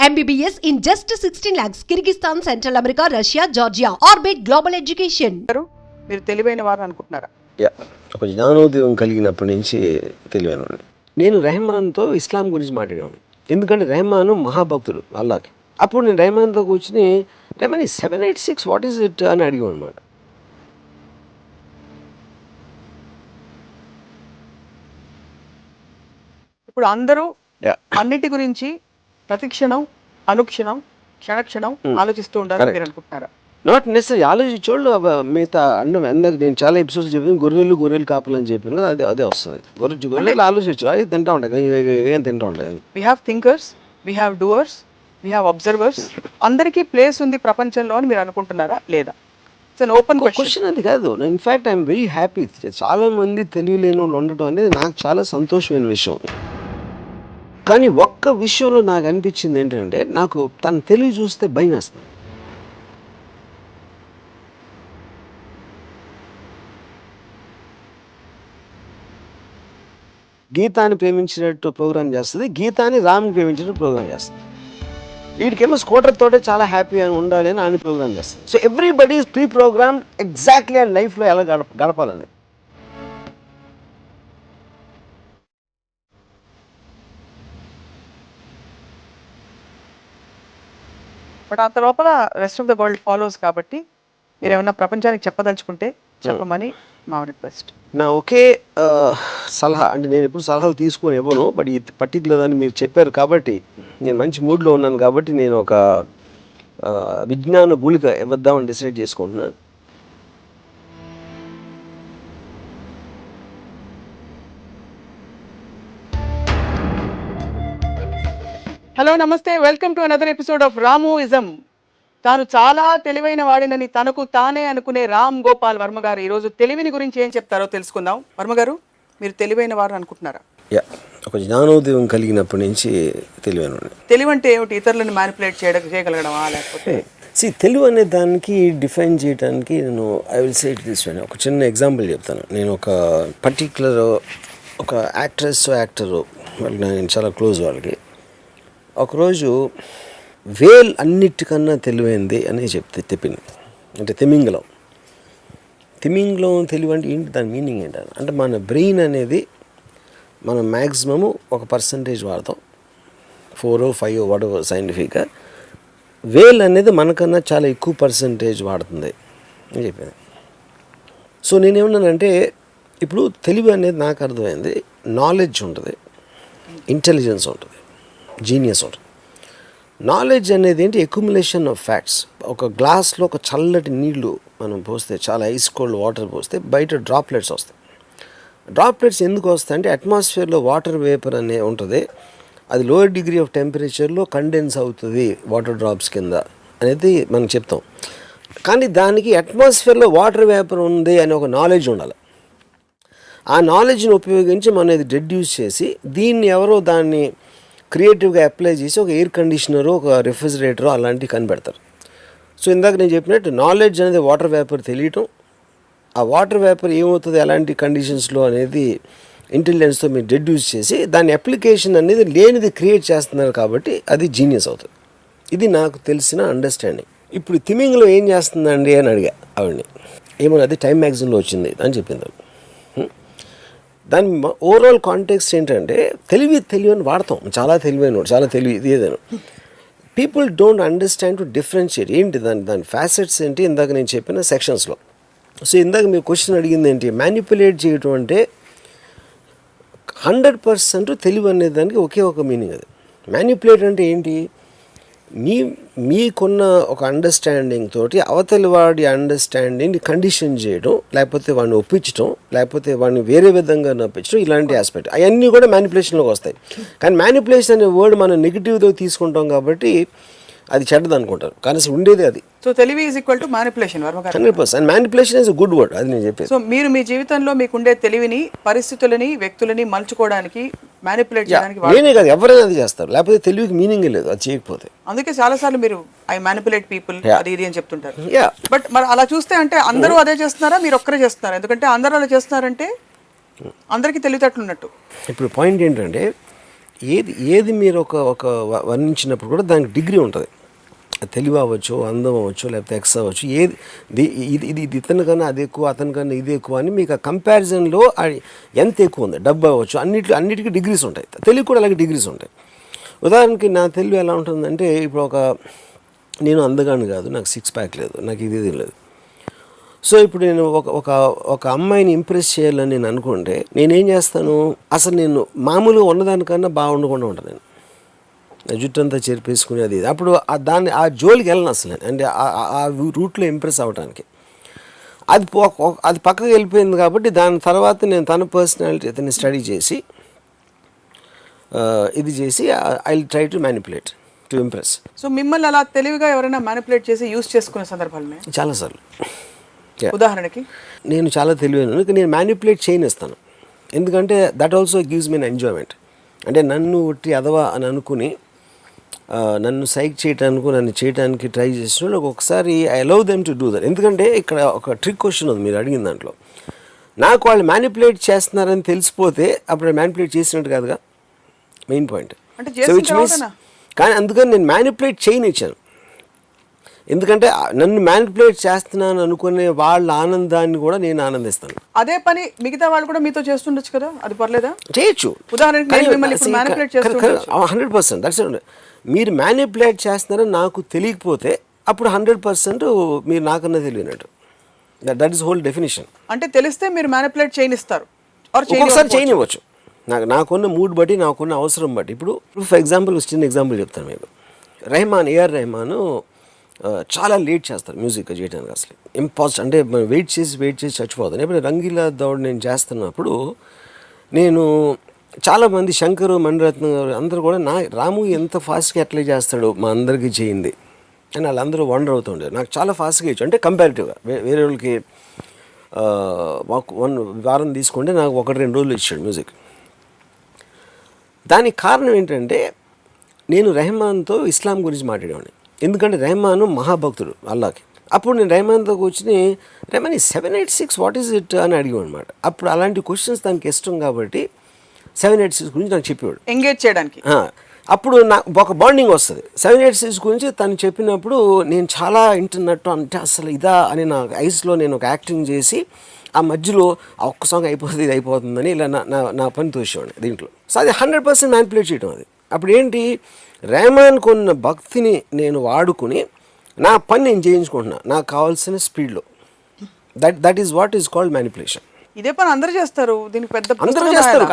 MBBS in just 16 lakhs. Kyrgyzstan, Central America, Russia, Georgia. Orbit Global Education. మీరు తెలివైన వారు అనుకుంటున్నారా? ఒక జ్ఞానోదయం కలిగినప్పటి నుంచి తెలివైన నేను రెహమాన్తో ఇస్లాం గురించి మాట్లాడాను. ఎందుకంటే రెహమాన్ మహాభక్తుడు అల్లాకి. అప్పుడు నేను రెహమాన్తో కూర్చుని రెహమాన్ 786 వాట్ ఈస్ ఇట్ అని అడిగాను అనమాట. ఇప్పుడు అందరూ అన్నిటి గురించి ప్రతిక్షణం అనుక్షణం క్షణక్షణం ఆలోచిస్తూ ఉండాలని మీరు అనుకుంటున్నారా? నాట్ నెసరీ ఆలోచించోళ్ళు మిగతా అన్నం అందరికి నేను చాలా ఎపిసోడ్స్ చెప్పాను. గొర్రెలు కాపాలని చెప్పాను. అదే వస్తుంది. గొర్రెలు ఆలోచించు అది తింటా ఉంటాయి, ఏం తింటా ఉంటాయి. We have thinkers, we have doers, we have observers. అందరికీ ప్లేస్ ఉంది ప్రపంచంలో అని మీరు అనుకుంటున్నారా లేదా? It's an open question. అది కాదు. In fact I'm very happy. చాలా మంది తెలియలేని వాళ్ళు ఉండటం అనేది నాకు చాలా సంతోషమైన విషయం. కానీ ఒక్క విషయంలో నాకు అనిపించింది ఏంటంటే, నాకు తను తెలివి చూస్తే భయం వేస్తుంది. గీతాన్ని ప్రేమించినట్టు ప్రోగ్రామ్ చేస్తుంది, గీతాన్ని రామ్ని ప్రేమించినట్టు ప్రోగ్రామ్ చేస్తుంది. వీడికేమో స్కూటర్ తోటే చాలా హ్యాపీ అని ఉండాలి అని ఆయన ప్రోగ్రామ్ చేస్తుంది. So everybody is pre programme exactly and లైఫ్లో ఎలా గడపాలని. బట్ అంత లోపల rest of the world follows కాబట్టి మీరు ఏమైనా ప్రపంచానికి చెప్పదలుచుకుంటే చెప్పమని మా రిక్వెస్ట్. నా ఒకే సలహా, అంటే నేను ఎప్పుడు సలహాలు తీసుకొని ఇవ్వను, బట్ ఈ పర్టికులర్ అని మీరు చెప్పారు కాబట్టి నేను మంచి మూడ్లో ఉన్నాను కాబట్టి నేను ఒక విజ్ఞాన గుళిక ఇవ్వద్దామని డిసైడ్ చేసుకుంటున్నాను. హలో, నమస్తే, welcome to another episode of Ramuism. తాను చాలా తెలివైన వాడినని తనకు తానే అనుకునే రామ్ గోపాల్ వర్మ గారు ఈరోజు తెలివిని గురించి ఏం చెప్తారో తెలుసుకుందాం. వర్మ గారు, మీరు తెలివైన వారు అనుకుంటున్నారా? ఒక జ్ఞానోదయం కలిగినప్పటి నుంచి తెలివైన. తెలివి అంటే ఏమిటి? ఇతరులను మ్యానిపులేట్ చేయగలగడమా, లేకపోతే తెలివి అనే దానికి డిఫైన్ చేయడానికి నేను I will say it this way. ఒక చిన్న ఎగ్జాంపుల్ చెప్తాను. నేను ఒక పర్టిక్యులర్ ఒక యాక్టరు వాళ్ళకి నేను చాలా క్లోజ్. వాళ్ళకి ఒకరోజు వేల్ అన్నిటికన్నా తెలివైంది అని చెప్పింది. అంటే తిమింగలం తెలివి అంటే ఏంటి, దాని మీనింగ్ ఏంటని అంటే మన బ్రెయిన్ అనేది మనం మ్యాక్సిమము ఒక పర్సంటేజ్ వాడతాం, 4 or 5 వాడవ సైంటిఫిక్గా. వేల్ అనేది మనకన్నా చాలా ఎక్కువ పర్సంటేజ్ వాడుతుంది అని చెప్పింది. సో నేనేమన్నానంటే, ఇప్పుడు తెలివి అనేది నాకు అర్థమైంది, నాలెడ్జ్ ఉంటుంది, ఇంటెలిజెన్స్ ఉంటుంది, జీనియస్ ఉంటుంది. నాలెడ్జ్ అనేది ఏంటి? Accumulation of facts. ఒక గ్లాస్లో ఒక చల్లటి నీళ్లు మనం పోస్తే, చాలా ఐస్ కోల్డ్ వాటర్ పోస్తే బయట డ్రాప్లెట్స్ వస్తాయి. డ్రాప్లెట్స్ ఎందుకు వస్తాయి అంటే అట్మాస్ఫియర్లో వాటర్ వేపర్ అనే ఉంటుంది, అది లోయర్ డిగ్రీ ఆఫ్ టెంపరేచర్లో కండెన్స్ అవుతుంది వాటర్ డ్రాప్స్ కింద అనేది మనం చెప్తాం. కానీ దానికి అట్మాస్ఫియర్లో వాటర్ వేపర్ ఉంది అనే ఒక నాలెడ్జ్ ఉండాలి. ఆ నాలెడ్జ్ని ఉపయోగించి మనం ఇది డెడ్యూస్ చేసి దీన్ని ఎవరో దాన్ని క్రియేటివ్గా అప్లై చేసి ఒక ఎయిర్ కండిషనరు, ఒక రిఫ్రిజిరేటరు అలాంటివి కనిపెడతారు. సో ఇందాక నేను చెప్పినట్టు నాలెడ్జ్ అనేది వాటర్ వేపర్ తెలియటం, ఆ వాటర్ వేపర్ ఏమవుతుంది ఎలాంటి కండిషన్స్లో అనేది ఇంటెలిజెన్స్తో మీరు డెడ్యూస్ చేసి దాని అప్లికేషన్ అనేది లేనిది క్రియేట్ చేస్తున్నారు కాబట్టి అది జీనియస్ అవుతుంది. ఇది నాకు తెలిసిన అండర్స్టాండింగ్. ఇప్పుడు తిమింగలం ఏం చేస్తుందండి అని అడిగా ఆవిడని. ఏమో అది టైమ్ మ్యాగజైన్లో వచ్చింది అని చెప్పింది. దాని ఓవరాల్ కాంటెక్స్ట్ ఏంటంటే, తెలివి అని వాడతాం, చాలా తెలివైనడు, చాలా తెలివి ఇది ఏదైనా. People don't understand to differentiate ఏంటి దాని ఫ్యాసెట్స్ ఏంటి ఇందాక నేను చెప్పిన సెక్షన్స్లో. సో ఇందాక మీరు క్వశ్చన్ అడిగింది ఏంటి, మ్యానిపులేట్ చేయటం అంటే 100% తెలివి అనే దానికి ఒకే ఒక మీనింగ్. అది మ్యానిపులేట్ అంటే ఏంటి, మీకున్న ఒక అండర్స్టాండింగ్ తోటి అవతలి వాడి అండర్స్టాండింగ్ని కండిషన్ చేయడం, లేకపోతే వాడిని ఒప్పించడం, లేకపోతే వాడిని వేరే విధంగా నొప్పించడం, ఇలాంటి ఆస్పెక్ట్ అవన్నీ కూడా మ్యానిపులేషన్లోకి వస్తాయి. కానీ మ్యానిపులేషన్ అనే వర్డ్ మనం నెగిటివ్లో తీసుకుంటాం కాబట్టి అది చెడ్డది అనుకుంటారు, కానీ అసలు ఉండేది అది. సో తెలివి is equal to manipulation. 100%. Manipulation is good word, అది నేను చెప్పేది. సో మీరు మీ జీవితంలో మీకుండే తెలివిని పరిస్థితులని వ్యక్తులని మలుచుకోవడానికి మ్యానిపులేట్ చేయడానికి నేనే కాదు, ఎవరైనా అది చేస్తారు, లేకపోతే తెలివికి మీనింగ్ లేదు అది చేయకపోతే. అందుకే చాలాసార్లు మీరు ఐ మ్యానిపులేట్ పీపుల్ అది ఇది అని చెప్తుంటారు. బట్ మరి అలా చూస్తే అంటే అందరూ అదే చేస్తున్నారా, మీరు ఒక్కరే చేస్తున్నారా? ఎందుకంటే అందరూ అలా చేస్తున్నారంటే అందరికీ తెలివితేటలు ఉన్నట్టు. ఇప్పుడు పాయింట్ ఏంటంటే, ఏది మీరు ఒక వర్ణించినప్పుడు కూడా దానికి డిగ్రీ ఉంటుంది. తెలివి అవ్వచ్చు, అందం అవ్వచ్చు, లేకపోతే ఎక్స్ అవ్వచ్చు, ఇది ఇతని కన్నా అది ఎక్కువ, అతని కన్నా ఇది ఎక్కువ అని మీకు ఆ కంపారిజన్లో ఎంత ఎక్కువ ఉంది. డబ్బు అవ్వచ్చు, అన్నిటికీ డిగ్రీస్ ఉంటాయి. తెలివి కూడా అలాగే డిగ్రీస్ ఉంటాయి. ఉదాహరణకి నా తెలివి ఎలా ఉంటుందంటే, ఇప్పుడు నేను అందగాను కాదు, నాకు 6 ప్యాక్ లేదు, నాకు ఇది లేదు. సో ఇప్పుడు నేను ఒక అమ్మాయిని ఇంప్రెస్ చేయాలని నేను అనుకుంటే నేనేం చేస్తాను, అసలు నేను మామూలుగా ఉన్నదానికన్నా బాగుండకుండా ఉంటాను. నేను జుట్టు అంతా చెరిపేసుకుని అది అప్పుడు ఆ జోలికి వెళ్ళను అసలు. అంటే ఆ రూట్లో ఇంప్రెస్ అవ్వడానికి అది పక్కకి వెళ్ళిపోయింది. కాబట్టి దాని తర్వాత నేను తన పర్సనాలిటీ అతన్ని స్టడీ చేసి ఇది చేసి I will try to manipulate to impress. So మిమ్మల్ని అలా తెలివిగా ఎవరైనా మ్యానిపులేట్ చేసి యూజ్ చేసుకునే సందర్భాలు చాలాసార్లు. ఉదాహరణకి నేను చాలా తెలివైన, నేను మ్యానిపులేట్ చేయనిస్తాను. ఎందుకంటే that also gives me enjoyment. అంటే నన్ను ఒట్టి అదవా అని అనుకుని నన్ను సైక్ చేయటానికి, నన్ను చేయడానికి ట్రై చేసిన ఒకసారి I allow them to do that. ఎందుకంటే ఇక్కడ ఒక ట్రిక్ క్వశ్చన్ ఉంది మీరు అడిగిన దాంట్లో. నాకు వాళ్ళు మ్యానిపులేట్ చేస్తున్నారని తెలిసిపోతే అప్పుడు మ్యానిపులేట్ చేసినట్టు కాదుగా మెయిన్ పాయింట్. కానీ అందుకని నేను మ్యానిపులేట్ చేయనిచ్చాను. ఎందుకంటే నన్ను మ్యానిపులేట్ చేస్తున్నాను అనుకునే వాళ్ళ ఆనందాన్ని కూడా నేను ఆనందిస్తాను. అదే పని మిగతా వాళ్ళు కూడా మీతో చేస్తుండొచ్చు కదా, అది పర్లేదా? చేయొచ్చు. ఉదాహరణకి 100% దట్స్ మీరు మ్యానిపులేట్ చేస్తున్నారని నాకు తెలియకపోతే అప్పుడు 100% మీరు నాకన్నా తెలియనట్టు. That is whole definition. అంటే తెలిస్తే మీరు మ్యానిపులేట్ చేయనిస్తారు, ఒక్కొక్కసారి చేయనివ్వచ్చు. నాకున్న మూడ్ బట్టి, నాకున్న అవసరం బట్టి. ఇప్పుడు ఫర్ ఎగ్జాంపుల్ చిన్న ఎగ్జాంపుల్ చెప్తాను మీకు. ఏఆర్ రెహమాన్ చాలా లేట్ చేస్తారు మ్యూజిక్ చేయడానికి. అసలు ఇంపాసిబుల్. అంటే వెయిట్ చేసి చచ్చిపోతాను. ఇప్పుడు రంగీలా దౌడ్ నేను చేస్తున్నప్పుడు నేను చాలామంది శంకర్, మణిరత్నం గారు అందరూ కూడా రాము ఎంత ఫాస్ట్గా ఎట్లా చేస్తాడు మా అందరికీ చేయింది అని వాళ్ళందరూ వండర్ అవుతుండే. నాకు చాలా ఫాస్ట్గా ఇచ్చు. అంటే కంపారిటివ్గా వేరే వాళ్ళకి మాకు 1 వారం తీసుకుంటే నాకు 1-2 రోజులు ఇచ్చాడు మ్యూజిక్. దానికి కారణం ఏంటంటే నేను రెహమాన్తో ఇస్లాం గురించి మాట్లాడేవాడిని. ఎందుకంటే రెహమాన్ మహాభక్తుడు అల్లాకి. అప్పుడు నేను రెహమాన్తో కూర్చుని రెహమాన్ 786 వాట్ ఈజ్ ఇట్ అని అడిగాను అనమాట. అప్పుడు అలాంటి క్వశ్చన్స్ తనకి ఇష్టం కాబట్టి 786 గురించి నాకు చెప్పేవాడు ఎంగేజ్ చేయడానికి. అప్పుడు నాకు ఒక బాండింగ్ వస్తుంది. 786 గురించి తను చెప్పినప్పుడు నేను చాలా వింటున్నట్టు, అంటే అసలు ఇదా అని నా ఐస్లో నేను ఒక యాక్టింగ్ చేసి ఆ మధ్యలో ఆ ఒక్క సాంగ్ అయిపోతుంది, ఇది అయిపోతుందని ఇలా నా పని తోసేవాడిని దీంట్లో. సో అది 100% మ్యానిపులేట్ చేయడం అది. అప్పుడు ఏంటి, రెహమాన్కు ఉన్న భక్తిని నేను వాడుకుని నా పని నేను చేయించుకుంటున్నా నాకు కావాల్సిన స్పీడ్లో. That is what is called manipulation. ఇదే పని అందరూ చేస్తారు, దీనికి పెద్ద అందరూ చేస్తారు.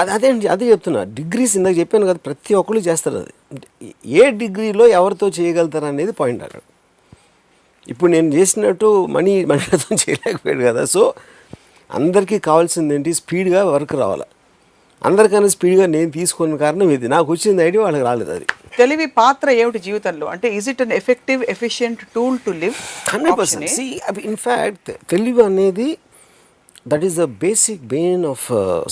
అదే చెప్తున్నా. డిగ్రీస్ ఇందాక చెప్పాను కదా, ప్రతి ఒక్కరు చేస్తారు. అది ఏ డిగ్రీలో ఎవరితో చేయగలుగుతారు అనేది పాయింట్ అక్కడ. ఇప్పుడు నేను చేసినట్టు మణితో చేయలేకపోయాడు కదా. సో అందరికీ కావాల్సింది ఏంటి, స్పీడ్గా వర్క్ రావాలి. అందరికన్నా స్పీడ్గా నేను తీసుకున్న కారణం ఇది. నాకు వచ్చింది ఐడియా వాళ్ళకి రాలేదు. అది తెలివి పాత్ర ఏమిటి జీవితంలో? అంటే is it an effective efficient tool to live? 100%. In fact తెలివి అనేది that is the basic Bain of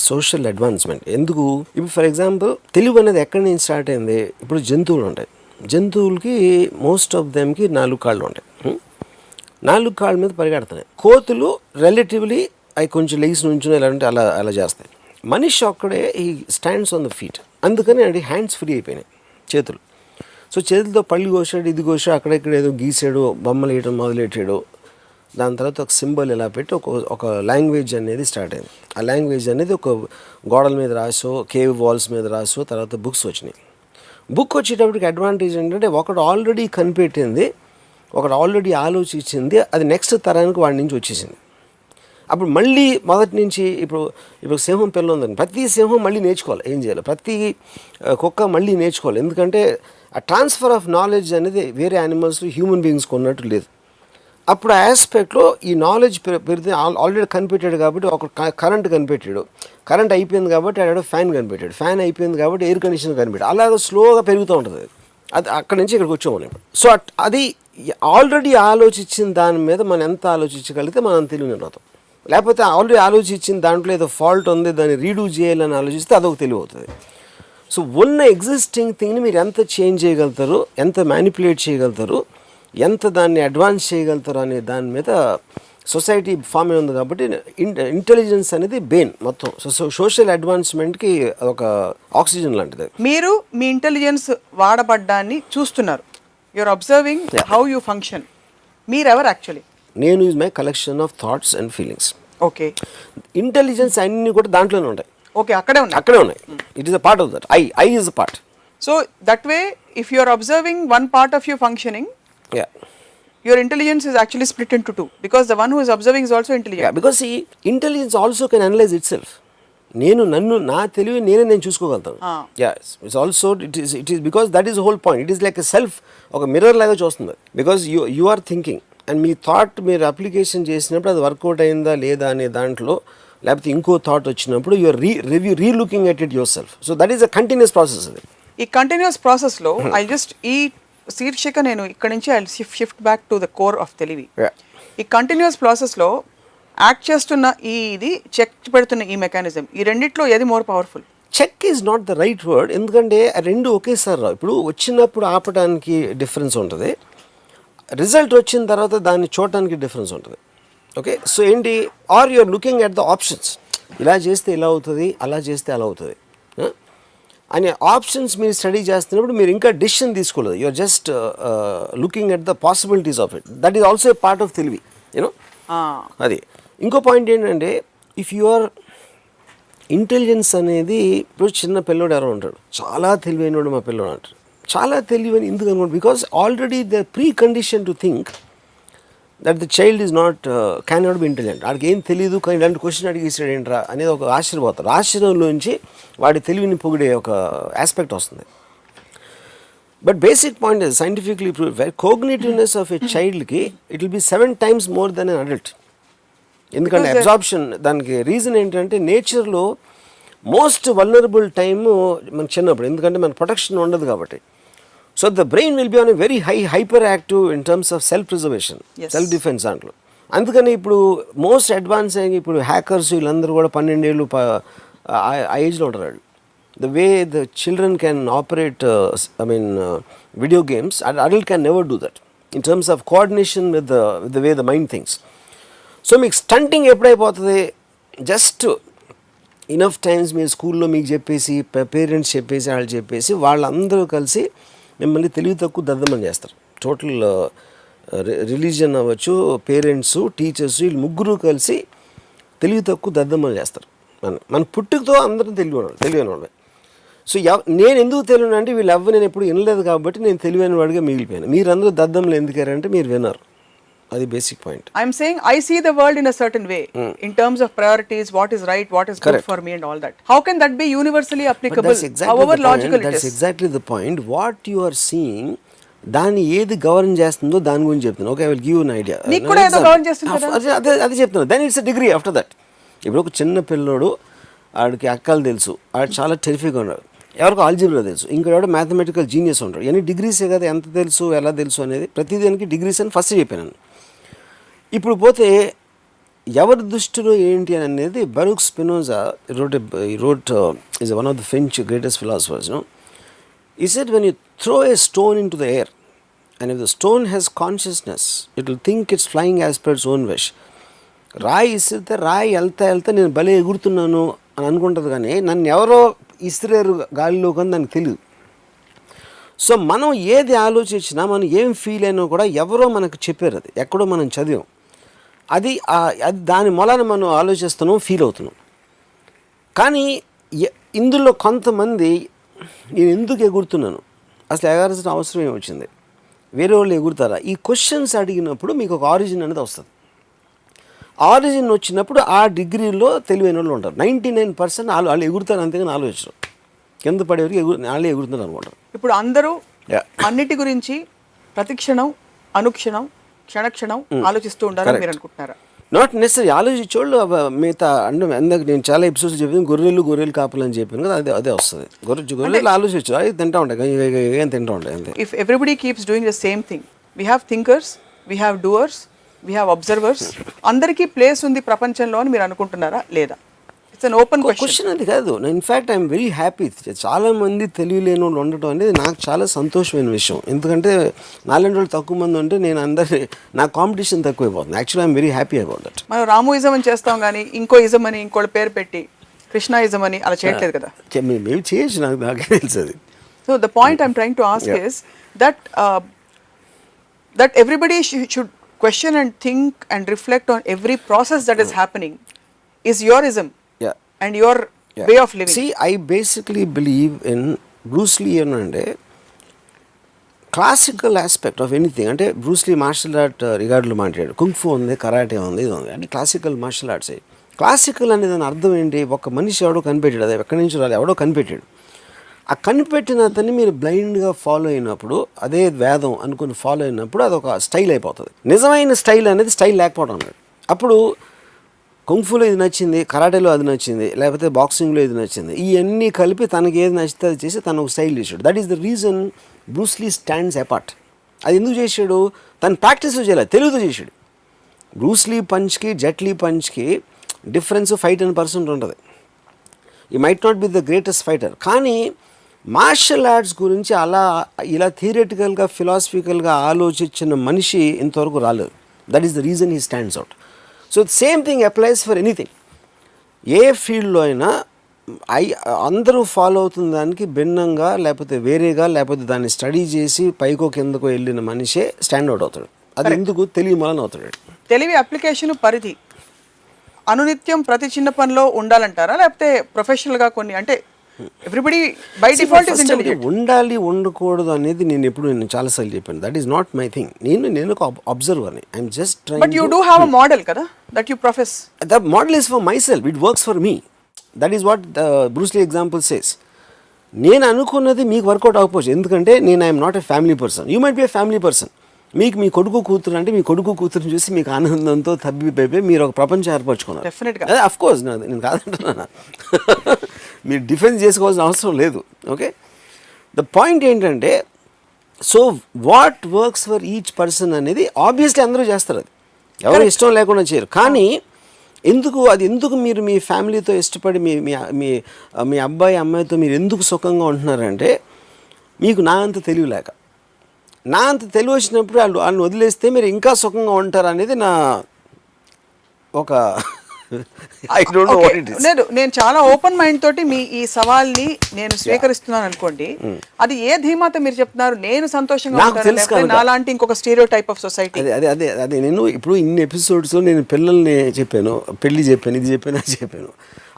social advancement. ఎందుకు, ఇప్పుడు ఫర్ ఎగ్జాంపుల్ తెలివి అనేది ఎక్కడి నుంచి స్టార్ట్ అయింది. ఇప్పుడు జంతువులు ఉంటాయి. జంతువులకి మోస్ట్ ఆఫ్ దెమ్కి 4 కాళ్ళు ఉంటాయి. 4 కాళ్ళ మీద పరిగెడుతున్నాయి. కోతులు రిలేటివ్లీ అవి కొంచెం లెగ్స్ నుంచి ఎలా అంటే అలా చేస్తాయి. మనిషి ఒక్కడే ఈ స్టాండ్స్ ఆన్ ద ఫీట్. అందుకని అది హ్యాండ్స్ ఫ్రీ అయిపోయినాయి, చేతులు. సో చేతులతో పళ్ళు కోసాడు, ఇది కోసాడు, అక్కడెక్కడ ఏదో గీసాడు, బొమ్మలు వేయడం మొదలెట్టాడు. దాని తర్వాత ఒక సింబల్ ఇలా పెట్టి ఒక లాంగ్వేజ్ అనేది స్టార్ట్ అయింది. ఆ లాంగ్వేజ్ అనేది ఒక గోడల మీద రాసో, కేవ్ వాల్స్ మీద రాసో, తర్వాత బుక్స్ వచ్చినాయి. బుక్ వచ్చేటప్పటికి అడ్వాంటేజ్ ఏంటంటే ఒకడు ఆల్రెడీ కనిపెట్టింది, ఒకడు ఆల్రెడీ ఆలోచించింది, అది నెక్స్ట్ తరానికి వాడి నుంచి వచ్చేసింది. అప్పుడు మళ్ళీ మొదటి నుంచి ఇప్పుడు సింహం పిల్ల ఉందని ప్రతి సింహం మళ్ళీ నేర్చుకోవాలి ఏం చేయాలి, ప్రతి కుక్క మళ్ళీ నేర్చుకోవాలి. ఎందుకంటే ఆ ట్రాన్స్ఫర్ ఆఫ్ నాలెడ్జ్ అనేది వేరే యానిమల్స్లో హ్యూమన్ బీయింగ్స్కి ఉన్నట్టు లేదు. అప్పుడు ఆ ఆస్పెక్ట్లో ఈ నాలెడ్జ్ పెరిగితే ఆల్రెడీ కనిపెట్టాడు కాబట్టి ఒక కరెంట్ కనిపెట్టాడు, కరెంట్ అయిపోయింది కాబట్టి ఆడాడు ఫ్యాన్ కనిపెట్టాడు, ఫ్యాన్ అయిపోయింది కాబట్టి ఎయిర్ కండిషనర్ కనిపెట్టాడు. అలాగే స్లోగా పెరుగుతూ ఉంటుంది. అది అక్కడి నుంచి ఇక్కడికి వచ్చాము. సో అది ఆల్రెడీ ఆలోచించిన దాని మీద మనం ఎంత ఆలోచించగలిగితే మనం తెలివిని అవుతాం. లేకపోతే ఆల్రెడీ ఆలోచించిన దాంట్లో ఏదో ఫాల్ట్ ఉంది, దాన్ని రీడూ చేయాలని ఆలోచిస్తే అదొక తెలివి అవుతుంది. సో ఉన్న ఎగ్జిస్టింగ్ థింగ్ని మీరు ఎంత చేంజ్ చేయగలుగుతారు, ఎంత మ్యానిపులేట్ చేయగలుగుతారు, ఎంత దాన్ని అడ్వాన్స్ చేయగలుగుతారు అనే దాని మీద సొసైటీ ఫామ్ అయి ఉంది కాబట్టి ఇంటెలిజెన్స్ అనేది బెయిన్ మొత్తం. సో సోషల్ అడ్వాన్స్మెంట్కి ఒక ఆక్సిజన్ లాంటిది. మీరు మీ ఇంటెలిజెన్స్ వాడబడ్డాన్ని చూస్తున్నారు. You're observing how you function. మీరెవరు యాక్చువల్లీ? నేను is my collection of thoughts and feelings. Okay. Intelligence అన్నీ కూడా దాంట్లోనే ఉంటాయి. ఓకే, అక్కడే ఉన్నాయి. It is a part of that. I is a part. So that way if you are observing one part of your functioning, your intelligence is actually split into two, because the one who is observing is also intelligent. Yeah, because see, intelligence also can analyze itself. నా తెలివి నేను చూసుకోగలుగుతాను. It's also it is because that is whole point. It is like a self, ఒక mirror లాగా చూస్తుంది. Because you are thinking and మీ thought మీరు application చేసినప్పుడు అది వర్కౌట్ అయిందా లేదా అనే దాంట్లో, లేకపోతే ఇంకో థాట్ వచ్చినప్పుడు you're relooking at it yourself. So that is a continuous process. అది ఈ కంటిన్యూస్ ప్రాసెస్లో ఐ జస్ట్ శీర్షిక నేను ఇక్కడ నుంచి I shift back to the core of తెలివి. ఈ కంటిన్యూస్ ప్రాసెస్లో యాక్ట్ చేస్తున్న ఇది చెక్ పెడుతున్న ఈ మెకానిజం, ఈ రెండిట్లో ఏది more powerful? Check is not the right word, ఎందుకంటే రెండు ఒకేసారి రావు. ఇప్పుడు వచ్చినప్పుడు ఆపడానికి డిఫరెన్స్ ఉంటుంది, రిజల్ట్ వచ్చిన తర్వాత దాన్ని చూడటానికి డిఫరెన్స్ ఉంటుంది. ఓకే, సో ఏంటి, or you're looking at the options. ఇలా చేస్తే ఇలా అవుతుంది, అలా చేస్తే అలా అవుతుంది అనే ఆప్షన్స్ మీరు స్టడీ చేస్తున్నప్పుడు మీరు ఇంకా డెసిషన్ తీసుకోలేదు. You're just looking at the possibilities of it. That is also a part of తెలివి, యూనో. అది ఇంకో పాయింట్ ఏంటంటే, ఇఫ్ యు ఆర్ ఇంటెలిజెన్స్ అనేది, ఇప్పుడు చిన్న పిల్లోడు ఎవరో ఉంటాడు, చాలా తెలివైనడు మా పిల్లోడు అంటారు. చాలా తెలివైన ఎందుకు అనుకోండి, because already the pre condition to think that the child is not can not be intelligent. వాడికి ఏం తెలియదు కానీ ఇలాంటి క్వశ్చన్ అడిగేసాడు ఏంట్రా అనేది ఒక ఆశ్చర్యపోతారు. ఆశ్చర్యంలోంచి వాడి తెలివిని పొగిడే ఒక ఆస్పెక్ట్ వస్తుంది. But basic point is scientifically prove cognitiveness of a చైల్డ్కి it will be 7 times more than an adult. ఎందుకంటే అబ్జార్ప్షన్, దానికి రీజన్ ఏంటంటే నేచర్లో మోస్ట్ వల్నరబుల్ టైమ్ మన చిన్నప్పుడు, ఎందుకంటే మన ప్రొటెక్షన్ ఉండదు కాబట్టి. So the brain will be on a very hyper active in terms of self preservation, self defence దాంట్లో. అందుకని ఇప్పుడు మోస్ట్ అడ్వాన్స్ అయ్యి ఇప్పుడు హ్యాకర్స్ వీళ్ళందరూ కూడా 12 ఏళ్ళు ఆ ఏజ్లో ఉంటారు వాళ్ళు. The way the children can operate video games, adult can never do that in terms of coordination with the way the mind things. So మీకు స్టంటింగ్ ఎప్పుడైపోతుంది, జస్ట్ ఇనఫ్ టైమ్స్ మీరు స్కూల్లో మీకు చెప్పేసి, పేరెంట్స్ చెప్పేసి, వాళ్ళు చెప్పేసి, వాళ్ళందరూ కలిసి మిమ్మల్ని తెలివి తక్కువ దద్దమని చేస్తారు. టోటల్ రిలీజియన్ అవ్వచ్చు, పేరెంట్స్, టీచర్స్, వీళ్ళు ముగ్గురు కలిసి తెలివి తక్కువ దద్దమని చేస్తారు. మన పుట్టుకతో అందరం తెలివైన వాళ్ళే. సో నేను ఎందుకు తెలియను అంటే, వీళ్ళు నేను ఎప్పుడు వినలేదు కాబట్టి నేను తెలివైన వాడిగా మిగిలిపోయాను. మీరందరూ దద్దమ్మలు ఎందుకారంటే మీరు విన్నారు. అది basic point. I'm saying I see the world in a certain way in terms of priorities, what is right, what is good for me and all that. How can that be universally applicable, however logical it is? That's exactly the point. What you are seeing, దాన్ని ఏది govern చేస్తుందో దాని గురించి చెప్తున్నాను. Okay, I will give you an idea. నీకు కూడా ఏదో govern చేస్తుంది కదా. అదే చెప్తున్నాను. Then it's a degree after that. ఇప్పుడు ఒక చిన్న పిల్లోడు, ఆడికి అక్కలు తెలుసు, ఆడు చాలా టెరిఫిక్గా ఉన్నాడు, ఎవరికి ఆల్జీబ్రా తెలుసు, ఇంకోటి మ్యాథమెటికల్ జీనియస్ ఉంటాడు. ఎన్ని డిగ్రీసే కదా, ఎంత తెలుసు, ఎలా తెలుసు అనేది ప్రతిదానికి డిగ్రీస్ అని ఫస్ట్ చెప్పాను. ఇప్పుడు పోతే ఎవరి దృష్టిలో ఏంటి అని అనేది, బరూక్ Spinoza wrote is one of the French greatest philosophers, you know. He said, when you throw a stone into the air and if the stone has consciousness, it will think it's flying as per its own wish. రాయి ఇసిరితే రాయి వెళ్తా నేను భలే ఎగురుతున్నాను అని అనుకుంటుంది, కానీ నన్ను ఎవరో ఇసిరేరు గాలిలో కానీ దానికి తెలియదు. సో మనం ఏది ఆలోచించినా, మనం ఏం ఫీల్ అయినా కూడా ఎవరో మనకు చెప్పారు, అది ఎక్కడో మనం చదివాం, అది దాని మూలాన మనం ఆలోచిస్తున్నాం, ఫీల్ అవుతున్నాం. కానీ ఇందులో కొంతమంది నేను ఎందుకు ఎగురుతున్నాను, అసలు ఎగరాల్సిన అవసరం ఏమొచ్చింది, వేరే వాళ్ళు ఎగురుతారా, ఈ క్వశ్చన్స్ అడిగినప్పుడు మీకు ఒక ఆరిజిన్ అనేది వస్తుంది. ఆరిజిన్ వచ్చినప్పుడు ఆ డిగ్రీలో తెలివైన వాళ్ళు ఉంటారు. 99% వాళ్ళు ఎగురుతారు, అంతేగాని ఆలోచించరు. కింద పడేవరికి వాళ్ళే ఎగురుతున్నారు అనుకుంటారు. ఇప్పుడు అందరూ అన్నిటి గురించి ప్రతిక్షణం, అనుక్షణం, క్షణక్షణం ఆలోచిస్తూ ఉండాలని మీరు అనుకుంటున్నారా? Not necessary. ఆలోచించేవాళ్ళు మిగతా అంటే అందరికి నేను చాలా ఎపిసోడ్స్ చెప్పాను, గొర్రెలు కాపులు అని చెప్పాను కదా, అదే వస్తుంది. గొర్రెలు ఆలోచించు, అది తింటా ఉంటాయి, ఏం తింటా ఉంటాయి అంతే. If everybody keeps doing the same thing, we have thinkers, we have doers, we have observers, అందరికీ ప్లేస్ ఉంది ప్రపంచంలో అని మీరు అనుకుంటున్నారా లేదా? ఇట్స్ అన్ ఓపెన్ క్వశ్చన్ అది కాదు. In fact I'm very happy. చాలామంది తెలియలేని వాళ్ళు ఉండటం అనేది నాకు చాలా సంతోషమైన విషయం. ఎందుకంటే నాలుగు రోజులు తక్కువ మంది ఉంటే నేను నా కాంపిటీషన్ తక్కువైపోతుంది. Actually I'm very happy about that. మనం రాముయిజం అని చేస్తాం కానీ ఇంకో ఇజం అని ఇంకోటి పేరు పెట్టి కృష్ణాయిజం అని అలా చేయట్లేదు కదా. మేము చేయొచ్చు, నాకే తెలుసు అది. So the point I'm trying to ask is that everybody should question and think and reflect on every process that is happening is your ism and your way of living. See, I basically believe in Bruce Lee అంటే classical aspect of anything. అంటే Bruce Lee martial art రిగార్డులో మాట్లాడాడు. Kung fu ఉంది, karate ఉంది, ఇది ఉంది. అంటే classical martial arts. Classical అనేది దాని అర్థం ఏంటి? ఒక మనిషి ఎవడో కనిపెట్టాడు, అది ఎక్కడి నుంచి రాలి ఎవడో కనిపెట్టాడు. ఆ కనిపెట్టిన అతన్ని మీరు బ్లైండ్గా ఫాలో అయినప్పుడు, అదే వేదం అనుకుని ఫాలో అయినప్పుడు అది ఒక స్టైల్ అయిపోతుంది. నిజమైన స్టైల్ అనేది స్టైల్ లేకపోవడం అన్నది. అప్పుడు కుంగ్ఫులో ఇది నచ్చింది, కరాటేలో అది నచ్చింది, లేకపోతే బాక్సింగ్లో ఇది నచ్చింది, ఇవన్నీ కలిపి తనకి ఏది నచ్చితే అది చేసి తను ఒక స్టైల్ చేశాడు. That is the reason Bruce Lee stands apart. అది ఎందుకు చేశాడు? తను ప్రాక్టీస్లో చేయలేదు, తెలుగుతో చేశాడు. బ్రూస్ లీ పంచ్కి జెట్ లీ పంచ్కి డిఫరెన్స్ 5-10% ఉంటుంది. He might not be the greatest fighter, కానీ మార్షల్ ఆర్ట్స్ గురించి ఇలా థియరిటికల్గా ఫిలాసఫికల్గా ఆలోచించిన మనిషి ఇంతవరకు రాలేదు. That is the reason he stands out. So same thing applies for anything. ఏ ఫీల్డ్లో అయినా అందరూ ఫాలో అవుతున్న దానికి భిన్నంగా, లేకపోతే వేరేగా, లేకపోతే దాన్ని స్టడీ చేసి పైకో కిందకో వెళ్ళిన మనిషే స్టాండ్ అవుట్ అవుతాడు. అది ఎందుకు తెలివి వలన అవుతాడు. తెలివి అప్లికేషన్ పరిధి అనునిత్యం ప్రతి చిన్న పనిలో ఉండాలంటారా, లేకపోతే ప్రొఫెషనల్గా కొన్ని? అంటే everybody by default is intelligent. ఉండాలి ఉండకూడదు అనేది నేను చాలాసార్లు చెప్పాను. That is not my thing. నేను ఒక అబ్జర్వర్ని. I'm just trying. But you do have a model కదా that you profess. The model is for myself. It works for me. That is what Bruce Lee example says. నేను అనుకున్నది మీకు work out అవ్వకపోవచ్చు. ఎందుకంటే I'm not a family person. You might be a family person. మీకు మీ కొడుకు కూతురు అంటే మీ కొడుకు కూతురుని చూసి మీకు ఆనందంతో తబ్బిపోయి మీరు ఒక ప్రపంచం ఏర్పరచుకున్నారు. డెఫినెట్గా. అదే అఫ్కోర్స్ నేను కాదంటున్నా. మీరు డిఫెన్స్ చేసుకోవాల్సిన అవసరం లేదు. ఓకే, ద పాయింట్ ఏంటంటే, so what works for each person అనేది ఆబ్వియస్లీ అందరూ చేస్తారు. అది ఎవరు ఇష్టం లేకుండా చేయరు. కానీ ఎందుకు మీరు మీ ఫ్యామిలీతో ఇష్టపడి మీ అబ్బాయి అమ్మాయితో మీరు ఎందుకు సుఖంగా ఉంటున్నారంటే, మీకు నా అంత తెలియలేక. నా అంత తెలివి వచ్చినప్పుడు వాళ్ళని వదిలేస్తే మీరు ఇంకా సుఖంగా ఉంటారు అనేది నా ఒక I don't know what it is. నేను చాలా ఓపెన్ మైండ్ తోటి మీ ఈ సవాల్ని నేను స్వీకరిస్తున్నాను అనుకోండి. అది ఏ ధీమాతో మీరు చెప్తున్నారు? నేను సంతోషంగా ఉంటాను, నాలాంటి ఇంకొక స్టీరియో టైప్ ఆఫ్ సొసైటీ. అదే నేను ఇప్పుడు ఇన్ని ఎపిసోడ్స్లో నేను పిల్లల్ని చెప్పాను, పెళ్లి చెప్పాను, ఇది చెప్పాను, అది చెప్పాను.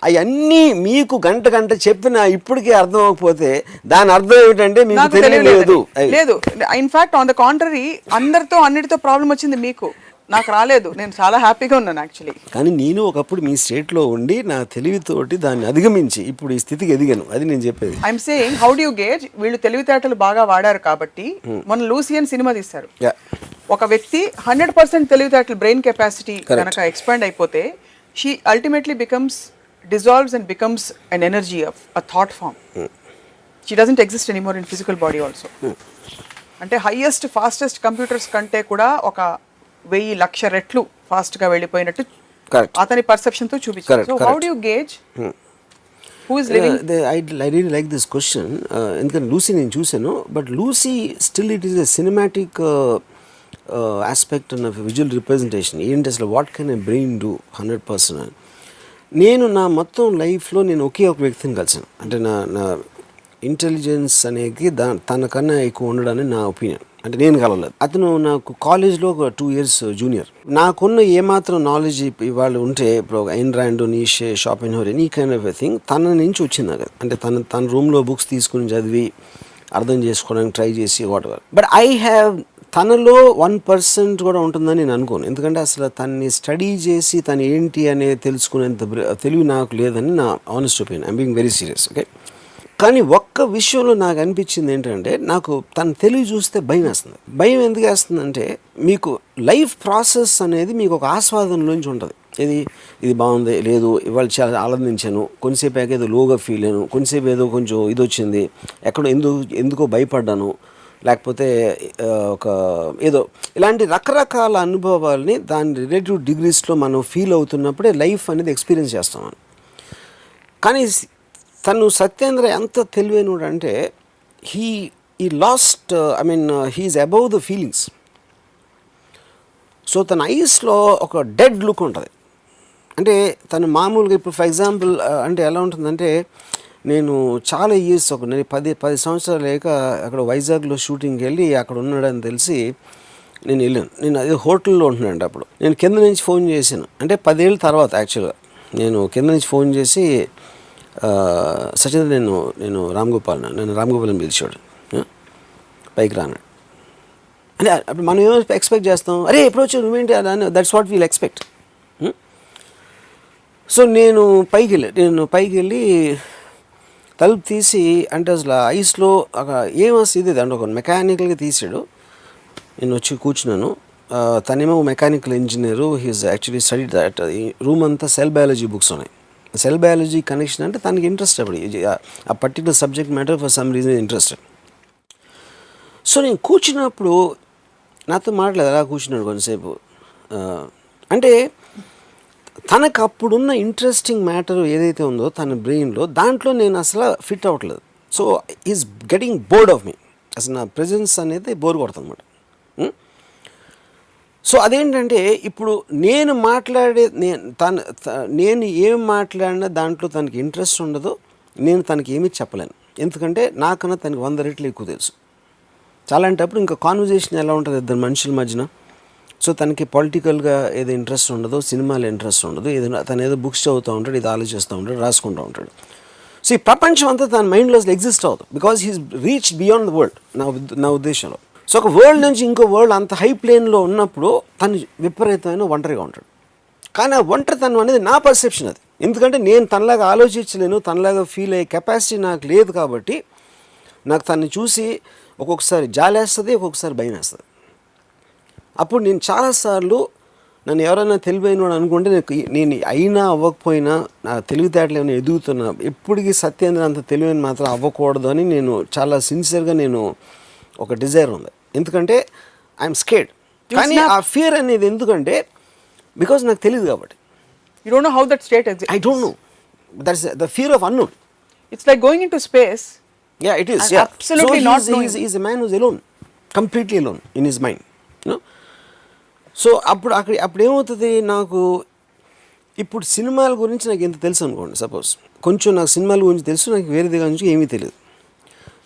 అవన్నీ మీకు గంట చెప్పినా ఇప్పటికీ అర్థం అవ్వకపోతే దాని అర్థం ఏమిటంటే మీకు తెలియలేదు. లేదు, ఇన్ఫాక్ట్ ఆన్ ద కాంట్రరీ, అందరితో అన్నిటితో ప్రాబ్లం వచ్చింది మీకు, నాకు రాలేదు. నేను చాలా హ్యాపీగా ఉన్నాను యాక్చువల్లీ. కానీ నేను ఒకప్పుడు మీ స్టేట్లో ఉండి నా తెలివితోటి దాన్ని అధిగమించి ఇప్పుడు ఈ స్థితికి ఎదిగాను. అది నేను చెప్పేది. I'm saying, how do you gauge? వీళ్ళు తెలివితేటలు బాగా వాడారు కాబట్టి. మన లూసియన్ సినిమా తీస్తారు. ఒక వ్యక్తి 100% తెలివితేటలు, బ్రెయిన్ కెపాసిటీ కనుక ఎక్స్పాండ్ అయిపోతే, she ultimately dissolves and becomes an energy of a thought form. She doesn't exist anymore in physical body also. అంటే హైయెస్ట్ ఫాస్టెస్ట్ కంప్యూటర్స్ కంటే కూడా ఒక 1000,00,000 రెట్లు ఫాస్ట్ గా వెళ్ళిపోయినట్టు అతని పర్సెప్షన్ తో చూపించారు. So how do you gauge who is living? I really like this question. ఎందుకంటే లూసీ నేను చూసాను, but Lucy still it is a cinematic aspect of visual representation. ఏంటి అసలు what can a brain do 100%. నేను నా మొత్తం లైఫ్లో నేను ఒకే ఒక వ్యక్తిని కలిసాను. అంటే నా ఇంటెలిజెన్స్ అనేది తనకన్నా ఎక్కువ ఉండడానికి నా ఒపీనియన్. అంటే నేను కలవలేదు. అతను నాకు కాలేజ్లో ఒక 2 years జూనియర్. నాకున్న ఏమాత్రం నాలెడ్జ్ ఇవాళ ఉంటే, ఇప్పుడు Ayn Rand, Nietzsche, Schopenhauer, any kind of a thing తన నుంచి వచ్చింది నాకు. అంటే తన రూమ్లో బుక్స్ తీసుకుని చదివి అర్థం చేసుకోవడానికి ట్రై చేసి what ever. But I have తనలో 1% కూడా ఉంటుందని నేను అనుకోను. ఎందుకంటే అసలు తన్ని స్టడీ చేసి తను ఏంటి అనేది తెలుసుకునేంత తెలివి నాకు లేదని నా honest opinion. I'm being very serious. Okay, కానీ ఒక్క విషయంలో నాకు అనిపించింది ఏంటంటే, నాకు తన తెలివి చూస్తే భయం వేస్తుంది. భయం ఎందుకు వేస్తుందంటే, మీకు లైఫ్ ప్రాసెస్ అనేది మీకు ఒక ఆస్వాదనలోంచి ఉంటుంది. ఇది బాగుంది, లేదు ఇవాళ చాలా ఆనందించాను, కొంతసేపు ఏదో లోగా ఫీల్ అయ్యాను, కొంతసేపు ఏదో కొంచెం ఇది వచ్చింది, ఎక్కడో ఎందుకో భయపడ్డాను, లేకపోతే ఒక ఏదో ఇలాంటి రకరకాల అనుభవాల్ని దాని రిలేటివ్ డిగ్రీస్లో మనం ఫీల్ అవుతున్నప్పుడే లైఫ్ అనేది ఎక్స్పీరియన్స్ చేస్తామని. కానీ తను సత్యేంద్ర ఎంత తెలివైనడు అంటే he last he's above the feelings. So తన ఐస్లో ఒక డెడ్ లుక్ ఉంటుంది. అంటే తను మామూలుగా ఇప్పుడు ఫర్ ఎగ్జాంపుల్ అంటే ఎలా ఉంటుందంటే, నేను చాలా ఇయర్స్ నేను 10 సంవత్సరాలు లేక అక్కడ వైజాగ్లో షూటింగ్కి వెళ్ళి అక్కడ ఉన్నాడని తెలిసి నేను వెళ్ళాను. నేను అదే హోటల్లో ఉంటున్నాను. అప్పుడు నేను కింద నుంచి ఫోన్ చేశాను. అంటే 10 ఏళ్ళ తర్వాత యాక్చువల్గా నేను కింద నుంచి ఫోన్ చేసి సచిన్ నేను రామ్గోపాల్ని పిలిచాడు, పైకి రాన్నాడు. అంటే అప్పుడు మనం ఏమో ఎక్స్పెక్ట్ చేస్తాం, అరే ఎప్పుడు వచ్చావు నువ్వేంటి అలా, that's what wheel expect. So నేను పైకి వెళ్ళి తలుపు తీసి, అంటే అసలు ఐస్లో ఏం వస్తుంది అంటే ఒక మెకానికల్గా తీసాడు. నేను వచ్చి కూర్చున్నాను. తనేమో mechanical engineer, he's actually study that. Room అంతా సెల్ బయాలజీ బుక్స్ ఉన్నాయి. సెల్ బయాలజీ కనెక్షన్ అంటే తనకి ఇంట్రెస్ట్. అప్పుడు ఆ particular subject matter for some reason interested. So నేను కూర్చున్నప్పుడు నాతో మాట్లాడలేదు, అలా కూర్చున్నాడు కొంతసేపు. అంటే తనకు అప్పుడున్న ఇంట్రెస్టింగ్ మ్యాటర్ ఏదైతే ఉందో తన బ్రెయిన్లో, దాంట్లో నేను అసలు ఫిట్ అవ్వట్లేదు. So is getting bored of me. అసలు నా ప్రెజెన్స్ అనేది బోర్ కొడుతుంది అన్నమాట. సో అదేంటంటే ఇప్పుడు నేను ఏం మాట్లాడినా దాంట్లో తనకి ఇంట్రెస్ట్ ఉండదు. నేను తనకి ఏమీ చెప్పలేను, ఎందుకంటే నాకన్నా తనకి 100 రెట్లు ఎక్కువ తెలుసు. చాలా అంటప్పుడు ఇంకా కాన్వర్జేషన్ ఎలా ఉంటుంది ఇద్దరు మనుషుల మధ్యన. సో తనకి పొలిటికల్గా ఏదో ఇంట్రెస్ట్ ఉండదు, సినిమాలో ఇంట్రెస్ట్ ఉండదు, తను ఏదో బుక్స్ చదువుతూ ఉంటాడు, ఇది ఆలోచిస్తూ ఉంటాడు, రాసుకుంటూ ఉంటాడు. సో ఈ ప్రపంచం అంతా తన మైండ్లో అసలు ఎగ్జిస్ట్ అవుతుంది, because he's reach beyond the world నా ఉద్దేశంలో. సో ఒక వరల్డ్ నుంచి ఇంకో వరల్డ్ అంత హై ప్లేన్లో ఉన్నప్పుడు తను విపరీతమైన ఒంటరిగా ఉంటాడు. కానీ ఆ ఒంటరితనం అనేది నా పర్సెప్షన్ అది, ఎందుకంటే నేను తనలాగా ఆలోచించలేను, తనలాగా ఫీల్ అయ్యే కెపాసిటీ నాకు లేదు. కాబట్టి నాకు తనని చూసి ఒక్కొక్కసారి జాలేస్తుంది, ఒక్కొక్కసారి భయం వేస్తుంది. అప్పుడు నేను చాలాసార్లు నన్ను ఎవరైనా తెలివైనవాడు అనుకుంటే నేను అయినా అవ్వకపోయినా నా తెలివితేటలు ఏమైనా ఎదుగుతున్నా, ఎప్పటికీ సత్యేంద్ర అంత తెలివైన మాత్రం అవ్వకూడదు అని నేను చాలా సిన్సియర్గా నేను ఒక డిజైర్ ఉంది. ఎందుకంటే ఐఎమ్ స్కేర్డ్. కానీ ఆ ఫియర్ అనేది ఎందుకంటే బికాజ్ నాకు తెలియదు కాబట్టి. You don't know how that state exists. I don't know. That's the fear of unknown. It's like going into space. Yeah, it is. And Yeah. absolutely so not knowing. He's a man who's alone, completely alone in his mind. You know. So అప్పుడు ఏమవుతుంది, నాకు ఇప్పుడు సినిమాల గురించి నాకు ఎంత తెలుసు అనుకోండి, సపోజ్ కొంచెం నాకు సినిమాల గురించి తెలుసు, నాకు వేరే దగ్గర నుంచి ఏమీ తెలియదు.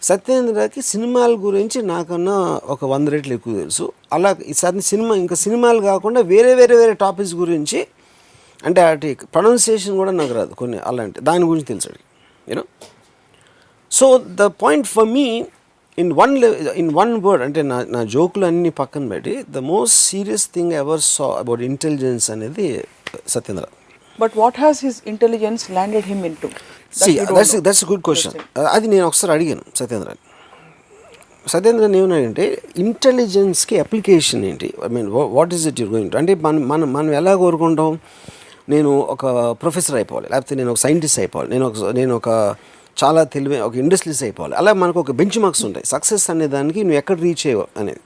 సత్యేంద్రకి సినిమాల గురించి నాకన్నా ఒక 100 రెట్లు ఎక్కువ తెలుసు. అలా ఈసారి సినిమాలు కాకుండా వేరే టాపిక్స్ గురించి, అంటే అటు ప్రొనౌన్సియేషన్ కూడా నాకు రాదు కొన్ని, అలాంటి దాని గురించి తెలుసు you know. So the point for me in one word, అంటే నా జోకులు అన్నీ పక్కన పెట్టి, the most serious thing ever saw about intelligence అనేది Satyendra. But what has his intelligence landed him into? That's a good question. అది నేను ఒకసారి అడిగాను సత్యేంద్రని ఏమన్నాడంటే, ఇంటెలిజెన్స్కి అప్లికేషన్ ఏంటి, I mean what is it you're going to. అంటే మనం ఎలా కోరుకుంటాం, నేను ఒక ప్రొఫెసర్ అయిపోవాలి, లేకపోతే నేను ఒక సైంటిస్ట్ అయిపోవాలి, నేను ఒక చాలా తెలివైన ఒక ఇండస్ట్రీస్ అయిపోవాలి. అలా మనకు ఒక బెంచ్ మార్క్స్ ఉంటాయి సక్సెస్ అనే దానికి, నువ్వు ఎక్కడ రీచ్ అయ్యావు అనేది.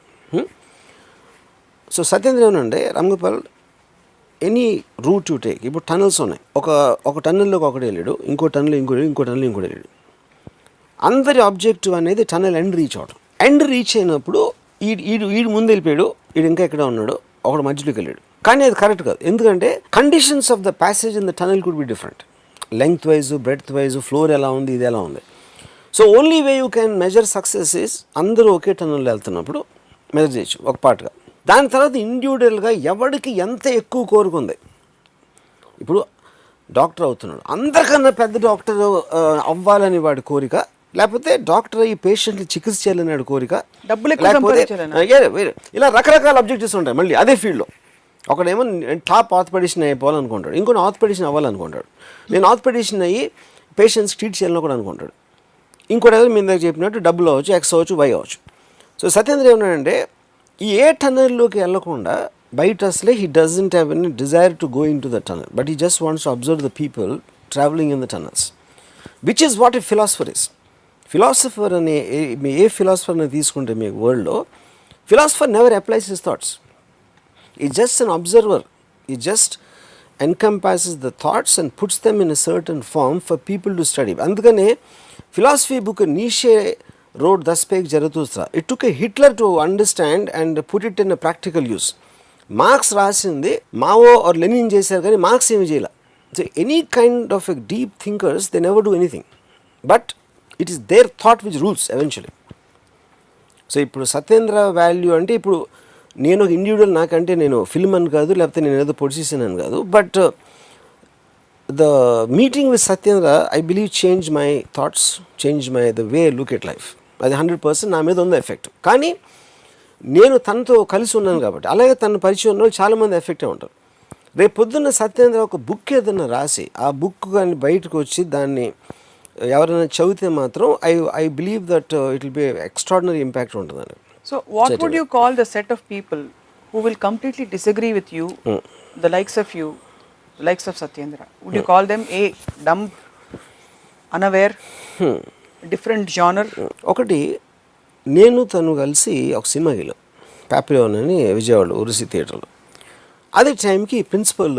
సో సత్యేంద్ర ఏమనంటే, Ramgopal any route you take, ఇప్పుడు టనల్స్ ఉన్నాయి, ఒక టన్నెల్లోకి ఒకటి వెళ్ళాడు, ఇంకో టన్నెల్ ఇంకోటి వెళ్ళాడు. అందరి ఆబ్జెక్టివ్ అనేది టనల్ ఎండ్ రీచ్ అవడం. ఎండ్ రీచ్ అయినప్పుడు ఈడు ముందు వెళ్ళిపోయాడు, ఈడు ఇంకా ఎక్కడ ఉన్నాడు, ఒకడు మధ్యలోకి వెళ్ళాడు. కానీ అది కరెక్ట్ కాదు, ఎందుకంటే conditions of the passage in the tunnel could be different, length wise, breadth wise, floor ఎలా ఉంది, ఇది ఎలా ఉంది. So only way you can measure success is అందరూ ఒకే టనల్లో వెళ్తున్నప్పుడు మెజర్ చేయొచ్చు ఒక పార్ట్గా. దాని తర్వాత ఇండివిజువల్గా ఎవరికి ఎంత ఎక్కువ కోరుకుంది. ఇప్పుడు డాక్టర్ అవుతున్నాడు, అందరికన్నా పెద్ద డాక్టర్ అవ్వాలని వాడి కోరిక, లేకపోతే డాక్టర్ ఈ పేషెంట్ని చికిత్స చేయాలని వాడి కోరిక, లేకపోతే ఇలా రకరకాల అబ్జెక్టివ్స్ ఉంటాయి. మళ్ళీ అదే ఫీల్డ్లో ఒకడేమో టాప్ ఆర్థోపెడిషన్ అయిపోవాలనుకుంటాడు, ఇంకొన్ని ఆర్థోపెడిషన్ అవ్వాలనుకుంటాడు, నేను ఆర్థోపెడిషన్ అయ్యి పేషెంట్స్ ట్రీట్ చేయాలని కూడా అనుకుంటాడు. ఇంకోటి ఏదో మీ దగ్గర చెప్పినట్టు డబ్బులు అవ్వచ్చు, ఎక్స్ అవ్వచ్చు, వై అవ్వచ్చు. సో సత్యేంద్ర ఏమన్నాడంటే, ఈ ఏ టనల్లోకి వెళ్ళకుండా బయట అసలే he doesn't have any desire to go in to the tunnel, but he just wants to observe the people travelling in the tunnels, which is what a philosopher is. Philosopher అనే ఏ ఫిలాసఫర్ని తీసుకుంటే మీ వరల్డ్లో, philosopher never applies his thoughts. ఈ just an observer, ఈ just encompasses the thoughts and puts them in a certain form for people to study. అందుకనే philosophy book Nietzsche wrote thus spake Zarathustra. It took a Hitler to understand and put it in a practical use. Marx రాసింది Mao or Lenin చేశారు కానీ Marx ఏమి చేయాల. So any kind of a deep thinkers they never do anything, but it is their thought which rules eventually. So ఇప్పుడు Satyendra value అంటే ఇప్పుడు నేను ఒక ఇండివిజువల్, నాకంటే నేను ఫిల్మ్ అని కాదు, లేకపోతే నేను ఏదో పొజిషన్ అని కాదు, but the meeting with Satyendra I believe change my thoughts, change my the way look at life. అది 100% నా మీద ఉంది ఎఫెక్ట్. కానీ నేను తనతో కలిసి ఉన్నాను కాబట్టి, అలాగే తన పరిచయం ఉన్న వాళ్ళు చాలామంది ఎఫెక్ట్ అయి ఉంటారు. రేపు పొద్దున్న సత్యేంద్ర ఒక బుక్ ఏదైనా రాసి ఆ బుక్ కానీ బయటకు వచ్చి దాన్ని ఎవరైనా చదివితే మాత్రం I believe that it will be extraordinary impact ఉంటుందని. So what would you call the set of people who will completely disagree with you, the likes of you, the likes of Satyendra? Would you call them a dumb, unaware, different genre? ఒకటి, నేను తను కలిసి ఒక సినిమాకి వెళ్ళాం, పాపిలోన్ అని విజయవాడ ఉరుసి థియేటర్లో. అదే టైంకి ప్రిన్సిపల్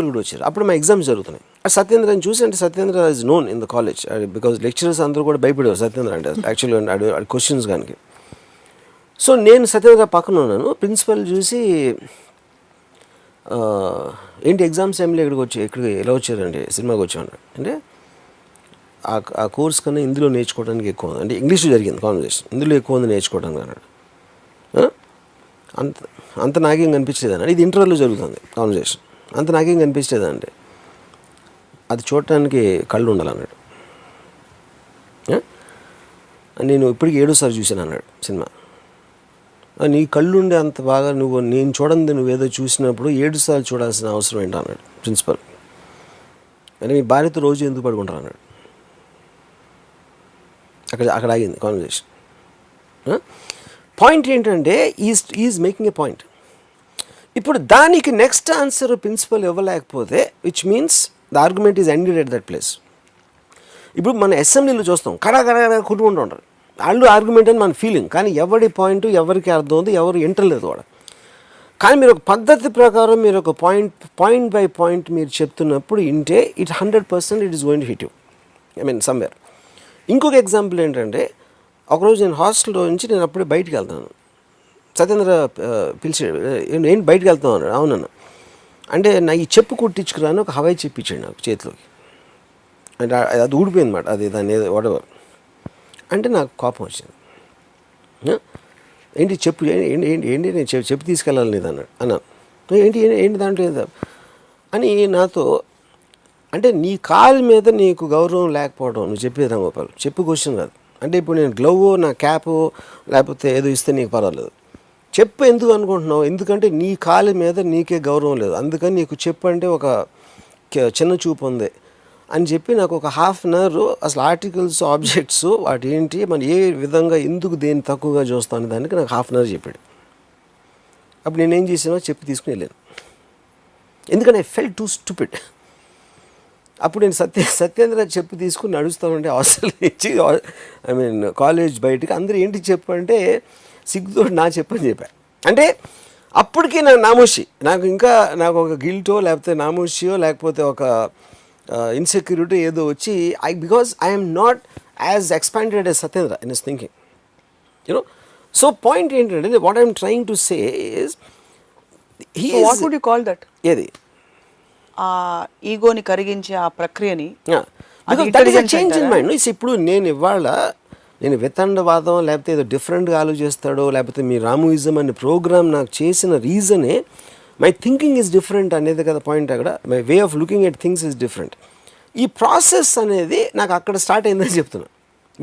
కూడా వచ్చారు. అప్పుడు మా ఎగ్జామ్స్ జరుగుతున్నాయి. అది సత్యేంద్రని చూసి, అంటే Satyendra is known in the college because lecturers అందరూ కూడా భయపడేవారు సత్యేంద్ర అంటే యాక్చువల్లీ క్వశ్చన్స్ కానీ. సో నేను సత్యేంద్ర పక్కన ఉన్నాను. ప్రిన్సిపల్ చూసి ఏంటి ఎగ్జామ్స్ టైంలో ఇక్కడికి ఎలా వచ్చారండి, సినిమాకి వచ్చాను అంటే, ఆ కోర్స్ కన్నా ఇందులో నేర్చుకోవడానికి ఎక్కువ ఉంది, అంటే ఇంగ్లీష్ జరిగింది కాన్వర్సేషన్, ఇందులో ఎక్కువ ఉంది నేర్చుకోవడానికి అన్నాడు. అంత నాకేం కనిపించేది అన్నాడు. ఇది ఇంటర్వ్యూలో జరుగుతుంది కాన్వర్సేషన్. అంత నాకేం కనిపించేది అంటే, అది చూడటానికి కళ్ళు ఉండాలన్నాడు. నేను ఇప్పటికి 7వ సారి చూశాను అన్నాడు సినిమా. నీ కళ్ళుండే అంత బాగా నేను చూడండి నువ్వేదో చూసినప్పుడు 7 సార్లు చూడాల్సిన అవసరం ఏంటి అన్నాడు ప్రిన్సిపల్. అంటే మీ భార్యతో రోజు ఎందుకు పడుకుంటారు అన్నాడు. అక్కడ ఆగింది కాన్వర్సేషన్. పాయింట్ ఏంటంటే ఈజ్ మేకింగ్ ఏ పాయింట్. ఇప్పుడు దానికి నెక్స్ట్ ఆన్సర్ ప్రిన్సిపల్ ఇవ్వలేకపోతే which means the argument is ended at that place. ఇప్పుడు మన అసెంబ్లీలో చూస్తాం కడా కొట్టుకుంటూ ఉంటారు, వాళ్ళు ఆర్గ్యుమెంట్ అని మన ఫీలింగ్, కానీ ఎవరి పాయింట్ ఎవరికి అర్థం ఉంది, ఎవరు ఎంటలేదు కూడా. కానీ మీరు ఒక పద్ధతి ప్రకారం మీరు ఒక పాయింట్ బై పాయింట్ మీరు చెప్తున్నప్పుడు ఇంటే it 100% it is going to hit you, I mean somewhere. ఇంకొక ఎగ్జాంపుల్ ఏంటంటే, ఒకరోజు నేను హాస్టల్లో నుంచి నేను అప్పుడే బయటికి వెళ్తాను. సత్యేంద్ర పిలిచాడు, ఏంటి బయటికి వెళ్తాను అన్నాడు. అవునన్నా. అంటే నా ఈ చెప్పు కుట్టించుకురాను ఒక హవాయి చెప్పు ఇచ్చాడు నాకు చేతిలోకి. అంటే అది ఊడిపోయింది అన్నమాట, అది దాన్ని వాటెవర్. అంటే నాకు కోపం వచ్చింది. ఏంటి చెప్పు, ఏంటి నేను చెప్పు తీసుకెళ్ళాలి లేదు అన్నాడు. అన్నాను ఏంటి దాంట్లో ఏదో అని నాతో. అంటే నీ కాలు మీద నీకు గౌరవం లేకపోవడం నువ్వు చెప్పేది రాంగోపాల్, చెప్పు క్వశ్చన్ కాదు. అంటే ఇప్పుడు నేను గ్లవ్, నా క్యాప్ లేకపోతే ఏదో ఇస్తే నీకు పర్వాలేదు. చెప్పు ఎందుకు అనుకుంటున్నావు, ఎందుకంటే నీ కాలు మీద నీకే గౌరవం లేదు, అందుకని నీకు చెప్పు అంటే ఒక చిన్న చూపు ఉంది అని చెప్పి నాకు ఒక ½ అన్ అవర్ అసలు ఆర్టికల్స్, ఆబ్జెక్ట్స్, వాటి ఏంటి, మనం ఏ విధంగా ఎందుకు దేన్ని తక్కువగా చూస్తాను దానికి నాకు ½ అన్ అవర్ చెప్పాడు. అప్పుడు నేనేం చేసానో చెప్పి తీసుకుని వెళ్ళాను, ఎందుకంటే ఐ ఫెల్ట్ టూ స్టూపిడ్. అప్పుడు నేను సత్యేంద్ర చెప్పు తీసుకుని నడుస్తామంటే హాస్టల్ నుంచి, ఐ మీన్ కాలేజ్ బయటికి అందరూ ఏంటి చెప్పు అంటే సిగ్గుతో నా చెప్పని చెప్పాను. అంటే అప్పటికి నాకు నామోషి, నాకు ఒక గిల్టో లేకపోతే నామోషియో లేకపోతే ఒక ఇన్సెక్యూరిటీ ఏదో వచ్చి because I'm not as expanded as Satyendra in his thinking, you know. So point ఏంటంటే what I'm trying to say is what would you call that, ఏది ఆ ఈగోని కరిగించే ఆ ప్రక్రియని చేంజ్ ఇన్ మైండ్. ఇప్పుడు నేను వితండవాదం లేకపోతే ఏదో డిఫరెంట్గా ఆలోచిస్తాడో లేకపోతే మీ రాముయిజం అనే ప్రోగ్రామ్ నాకు చేసిన రీజనే మై థింకింగ్ ఈజ్ డిఫరెంట్ అనేది కదా పాయింట్. అక్కడ my way of looking at things is different. ఈ ప్రాసెస్ అనేది నాకు అక్కడ స్టార్ట్ అయిందని చెప్తున్నా.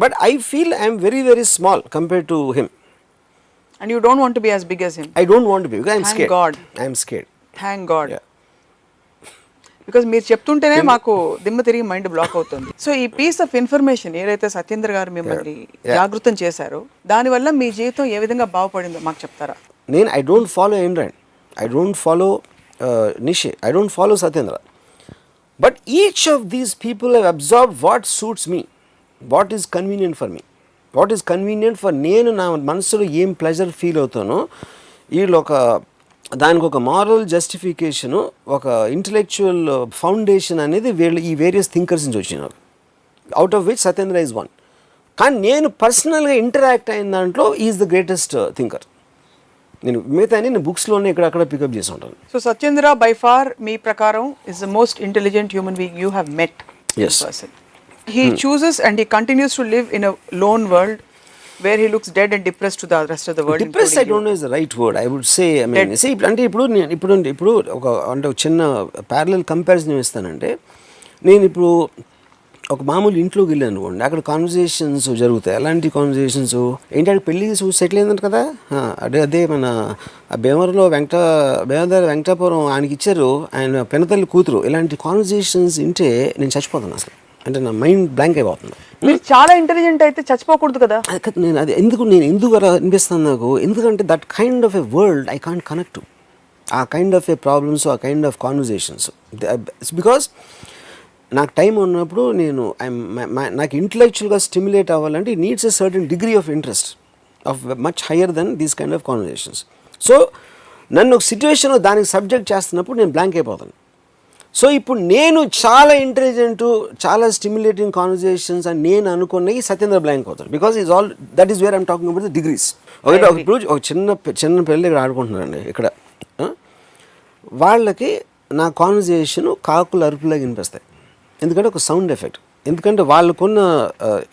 But I feel I'm very very small compare to him. And you don't want to be as big as him. I don't want to be because I'm Thank scared. God. I'm scared. Thank God. Yeah. Because మీరు చెప్తుంటేనే మాకు దిమ్మ తిరిగి mind block అవుతుంది. So ఈ piece of information ఏదైతే సత్యేంద్ర గారు మిమ్మల్ని జాగృతం చేశారో దానివల్ల మీ జీవితం ఏ విధంగా బాగుపడిందో మాకు చెప్తారా? నేను I don't follow Android, I don't follow నిషే, I don't follow Satyendra. But each of these people have observed what suits me, what is convenient for me, what is convenient for నేను నా మనసులో ఏం ప్లెజర్ ఫీల్ అవుతానో. వీళ్ళు ఒక దానికి ఒక moral justification, ఒక intellectual foundation అనేది వీళ్ళు ఈ వేరియస్ థింకర్స్ నుంచి వచ్చినారు, out of which Satyendra is one. కానీ నేను పర్సనల్గా ఇంటరాక్ట్ అయిన దాంట్లో ఈజ్ ద గ్రేటెస్ట్ థింకర్. నేను మిగతా నేను బుక్స్లోనే ఇక్కడక్కడ పికప్ చేసి ఉంటాను. సో సత్యేంద్ర బై ఫార్ మీ ప్రకారం is the most intelligent human being you have met. Yes. He chooses and he continues to live in a lone world where he looks dead and depressed to the rest of the world. Depressed I don't know is the right word. I would say, I mean, see, అంటే ఇప్పుడు ఒక అంటే ఒక చిన్న parallel comparison ఇస్తానంటే, నేను ఇప్పుడు ఒక మామూలు ఇంట్లోకి వెళ్ళాను అనుకోండి, అక్కడ కాన్వర్జేషన్స్ జరుగుతాయి. అలాంటి కాన్వర్జేషన్స్ ఏంటంటే పెళ్ళి సెటిల్ అయిందంట కదా, అదే మన భీమవరంలో వెంకటాపురం ఆయనకి ఇచ్చారు, ఆయన పెనతల్లి కూతురు. ఇలాంటి కాన్వర్జేషన్స్ వింటే నేను చచ్చిపోతాను అసలు. అంటే నా మైండ్ బ్లాంక్ అయిపోతుంది. మీరు చాలా ఇంటెలిజెంట్ అయితే చచ్చిపోకూడదు కదా. నేను ఎందుకు అలా అనిపిస్తాను నాకు, ఎందుకంటే that kind of a world I can't connect to, ఆ కైండ్ ఆఫ్ ఎ ప్రాబ్లమ్స్, ఆ కైండ్ ఆఫ్ కాన్వర్జేషన్స్. బికాస్ నాకు టైం ఉన్నప్పుడు నాకు ఇంటలెక్చువల్గా స్టిమ్యులేట్ అవ్వాలంటే it needs a certain degree of interest of much higher than these kind of conversations. So నన్ను ఒక సిచ్యువేషన్లో దానికి సబ్జెక్ట్ చేస్తున్నప్పుడు నేను బ్లాంక్ అయిపోతాను. సో ఇప్పుడు నేను చాలా ఇంటెలిజెంట్, చాలా స్టిమ్యులేటింగ్ కాన్వర్జేషన్స్ అని నేను అనుకున్నవి సత్యేంద్ర బ్లాంక్ అవుతాడు. Because is all that is where I'm talking about the degrees. ఇప్పుడు ఒక చిన్న పిల్లలు ఇక్కడ ఆడుకుంటున్నారండి ఇక్కడ, వాళ్ళకి నా కాన్వర్జేషను కాకులు అరుపులాగా వినిపిస్తాయి. ఎందుకంటే ఒక సౌండ్ ఎఫెక్ట్, ఎందుకంటే వాళ్ళకున్న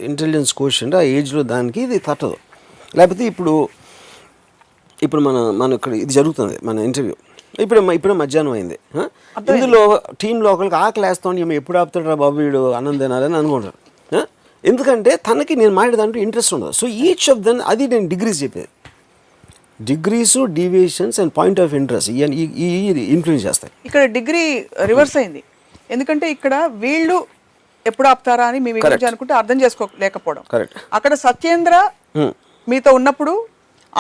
ఇంటెలిజెన్స్ కోషెంట్ ఆ ఏజ్లో దానికి ఇది తట్టదు. లేకపోతే ఇప్పుడు మన ఇక్కడ ఇది జరుగుతుంది, మన ఇంటర్వ్యూ ఇప్పుడు మధ్యాహ్నం అయింది, ఇందులో టీంలో ఒకరికి ఆకలి వేస్తాం, ఎప్పుడు ఆపుతాడు బాబు వీడు అన్నం తినాలని అనుకుంటారు. ఎందుకంటే తనకి నేను మాట్లాడేదాంట్లో ఇంట్రెస్ట్ ఉండదు. సో ఈచ్ ఆఫ్ దెన్ అది నేను డిగ్రీస్ చెప్పేది, degrees, deviations and point of interest ఈ ఇన్ఫ్లుయెన్స్ చేస్తాయి. ఇక్కడ డిగ్రీ రివర్స్ అయింది, ఎందుకంటే ఇక్కడ వీళ్ళు ఎప్పుడు ఆపుతారా అని మేము అనుకుంటే అర్థం చేసుకోలేకపోవడం. అక్కడ సత్యేంద్ర మీతో ఉన్నప్పుడు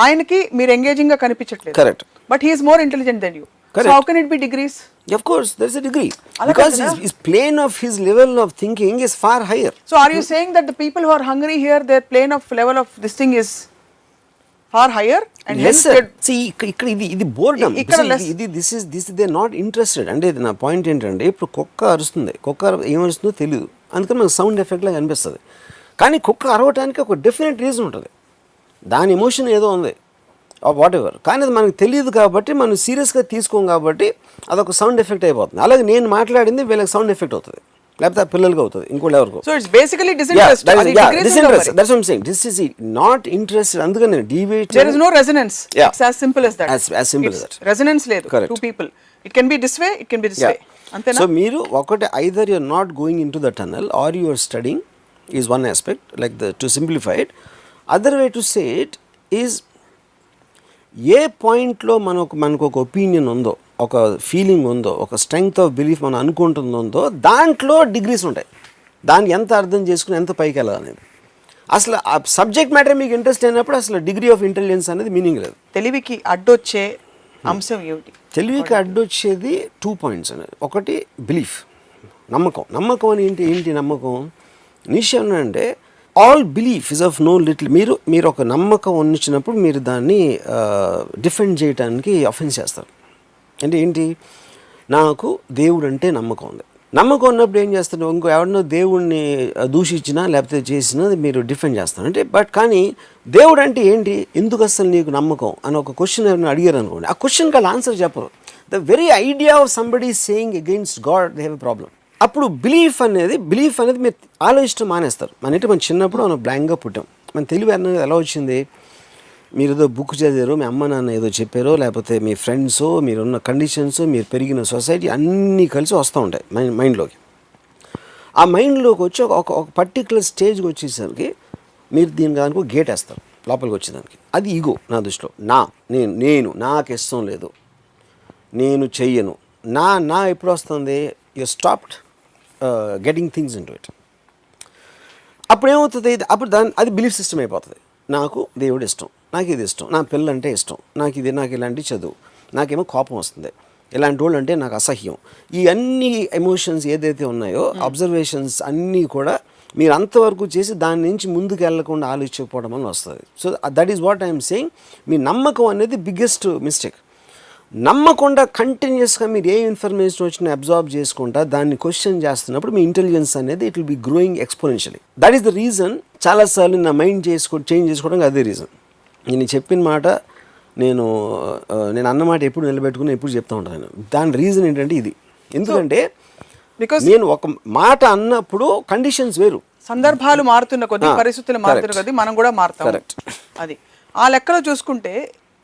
ఆయనకి మీరు ఎంగేజింగ్ గా కనిపించట్లేదు. Correct. But he's more intelligent than you. So how can it be degrees? Of course there is a degree, because his plane of his level of thinking is far higher. So are you saying that the people who are hungry here, their plane of level of this thing is far higher and lesser? See ikkada idi boredom, this is they are not interested. అంటే నా point ఏంటంటే, ఇప్పుడు కుక్క అరుస్తుంది, కుక్క ఏమరుస్తుందో తెలియదు, అందుకని మనకు సౌండ్ ఎఫెక్ట్ లాగా అనిపిస్తుంది. కానీ కుక్క అరవటానికి ఒక డెఫినెట్ రీజన్ ఉంటుంది, దాని ఎమోషన్ ఏదో ఉంది వాట్ ఎవర్, కానీ అది మనకు తెలియదు కాబట్టి మనం సీరియస్గా తీసుకోం కాబట్టి అదొక సౌండ్ ఎఫెక్ట్ అయిపోతుంది. అలాగే నేను మాట్లాడింది వీళ్ళకి సౌండ్ ఎఫెక్ట్ అవుతుంది, లేకపోతే ఆ పిల్లలకి అవుతుంది, ఇంకోటి ఎవరికి. So it's basically disinterest. Disinterest, that's what I'm saying. This is not interested. అందుకని deviate, there is no resonance. It's as simple as that. As simple as that. Resonance లేదు. Two people, it can be this way, it can be this way. అంతేనా? So మీరు ఒకటి, either you're not going into the tunnel or you are studying is one aspect, like to simplify it. Other way to say it is, ఏ పాయింట్లో మనకు ఒక opinion ఉందో, ఒక feeling ఉందో, ఒక స్ట్రెంగ్త్ ఆఫ్ బిలీఫ్ మనం అనుకుంటుందో, దాంట్లో డిగ్రీస్ ఉంటాయి. దాన్ని ఎంత అర్థం చేసుకుని ఎంత పైకి వెళ్ళాలనేది. అసలు ఆ సబ్జెక్ట్ మ్యాటర్ మీకు ఇంట్రెస్ట్ అయినప్పుడు అసలు డిగ్రీ ఆఫ్ ఇంటెలిజెన్స్ అనేది మీనింగ్ లేదు. తెలివికి అడ్డొచ్చే అంశం ఏమిటి? తెలివికి అడ్డొచ్చేది 2 పాయింట్స్ అనేది. ఒకటి బిలీఫ్, నమ్మకం అని ఏంటి నమ్మకం? నిశ్చయం అంటే all belief is of no little. మీరు ఒక నమ్మకం ఉంచినప్పుడు మీరు దాన్ని డిఫెండ్ చేయడానికి అఫెన్స్ చేస్తారు. అంటే ఏంటి, నాకు దేవుడు అంటే నమ్మకం ఉంది, నమ్మకం ఉన్నప్పుడు ఏం చేస్తారు, ఇంకో ఎవరినో దేవుడిని దూషించినా లేకపోతే చేసినా మీరు డిఫెండ్ చేస్తారు. అంటే కానీ దేవుడు అంటే ఏంటి, ఎందుకు అసలు నీకు నమ్మకం అని ఒక క్వశ్చన్ ఎవరైనా అడిగారు అనుకోండి, ఆ క్వశ్చన్కి వాళ్ళు ఆన్సర్ చెప్పరు. The very idea of somebody saying against God they have a problem. అప్పుడు బిలీఫ్ అనేది మీరు ఆలోచించడం మానేస్తారు. మన చిన్నప్పుడు మనం బ్లాంక్గా పుట్టాం. మన తెలివి అనేది ఎలా వచ్చింది, మీరు ఏదో బుక్ చదివారో, మీ అమ్మ నాన్న ఏదో చెప్పారో, లేకపోతే మీ ఫ్రెండ్స్, మీరున్న కండిషన్స్, మీరు పెరిగిన సొసైటీ అన్నీ కలిసి వస్తూ ఉంటాయి మైండ్లోకి. ఆ మైండ్లోకి వచ్చి ఒక పర్టికులర్ స్టేజ్కి వచ్చేసరికి మీరు దీని దానికి గేట్ వేస్తారు లోపలికి వచ్చేదానికి. అది ఈగో నా దృష్టిలో. నేను నాకు ఇష్టం లేదు, నేను చెయ్యను, నా ఎప్పుడు వస్తుంది, you stopped getting things in to it. అప్పుడు ఏమవుతుంది, అప్పుడు అది బిలీఫ్ సిస్టమ్ అయిపోతుంది. నాకు దేవుడు ఇష్టం, నాకు ఇది ఇష్టం, నా పిల్లలంటే ఇష్టం, నాకు ఇలాంటి చదువు, నాకేమో కోపం వస్తుంది, ఇలాంటి వాళ్ళు అంటే నాకు అసహ్యం. ఈ అన్ని ఎమోషన్స్ ఏదైతే ఉన్నాయో, అబ్జర్వేషన్స్ అన్నీ కూడా మీరు అంతవరకు చేసి దాని నుంచి ముందుకు వెళ్ళకుండా ఆలోచించకపోవడం అని వస్తుంది. So that is what I'm saying. మీ నమ్మకం అనేది బిగ్గెస్ట్ మిస్టేక్. నమ్మకుండా కంటిన్యూస్గా మీరు ఏ ఇన్ఫర్మేషన్ వచ్చినా అబ్జార్బ్ చేసుకుంటా దాన్ని క్వశ్చన్ చేస్తున్నప్పుడు మీ ఇంటెలిజెన్స్ అనేది it will B growing exponentially. That is the reason చాలాసార్లు నా మైండ్ చేంజ్ చేసుకోవడానికి అదే రీజన్. నేను చెప్పిన మాట నేను అన్నమాట ఎప్పుడు నిలబెట్టుకుని ఎప్పుడు చెప్తూ ఉంటాను. దాని రీజన్ ఏంటంటే ఇది. ఎందుకంటే బికాస్ నేను ఒక మాట అన్నప్పుడు కండిషన్స్ వేరు, సందర్భాలు మారుతున్న కొద్దీ, పరిస్థితులు మారుతున్న కొద్దీ మనం కూడా మారుతాం. అది ఆ లెక్కలో చూసుకుంటే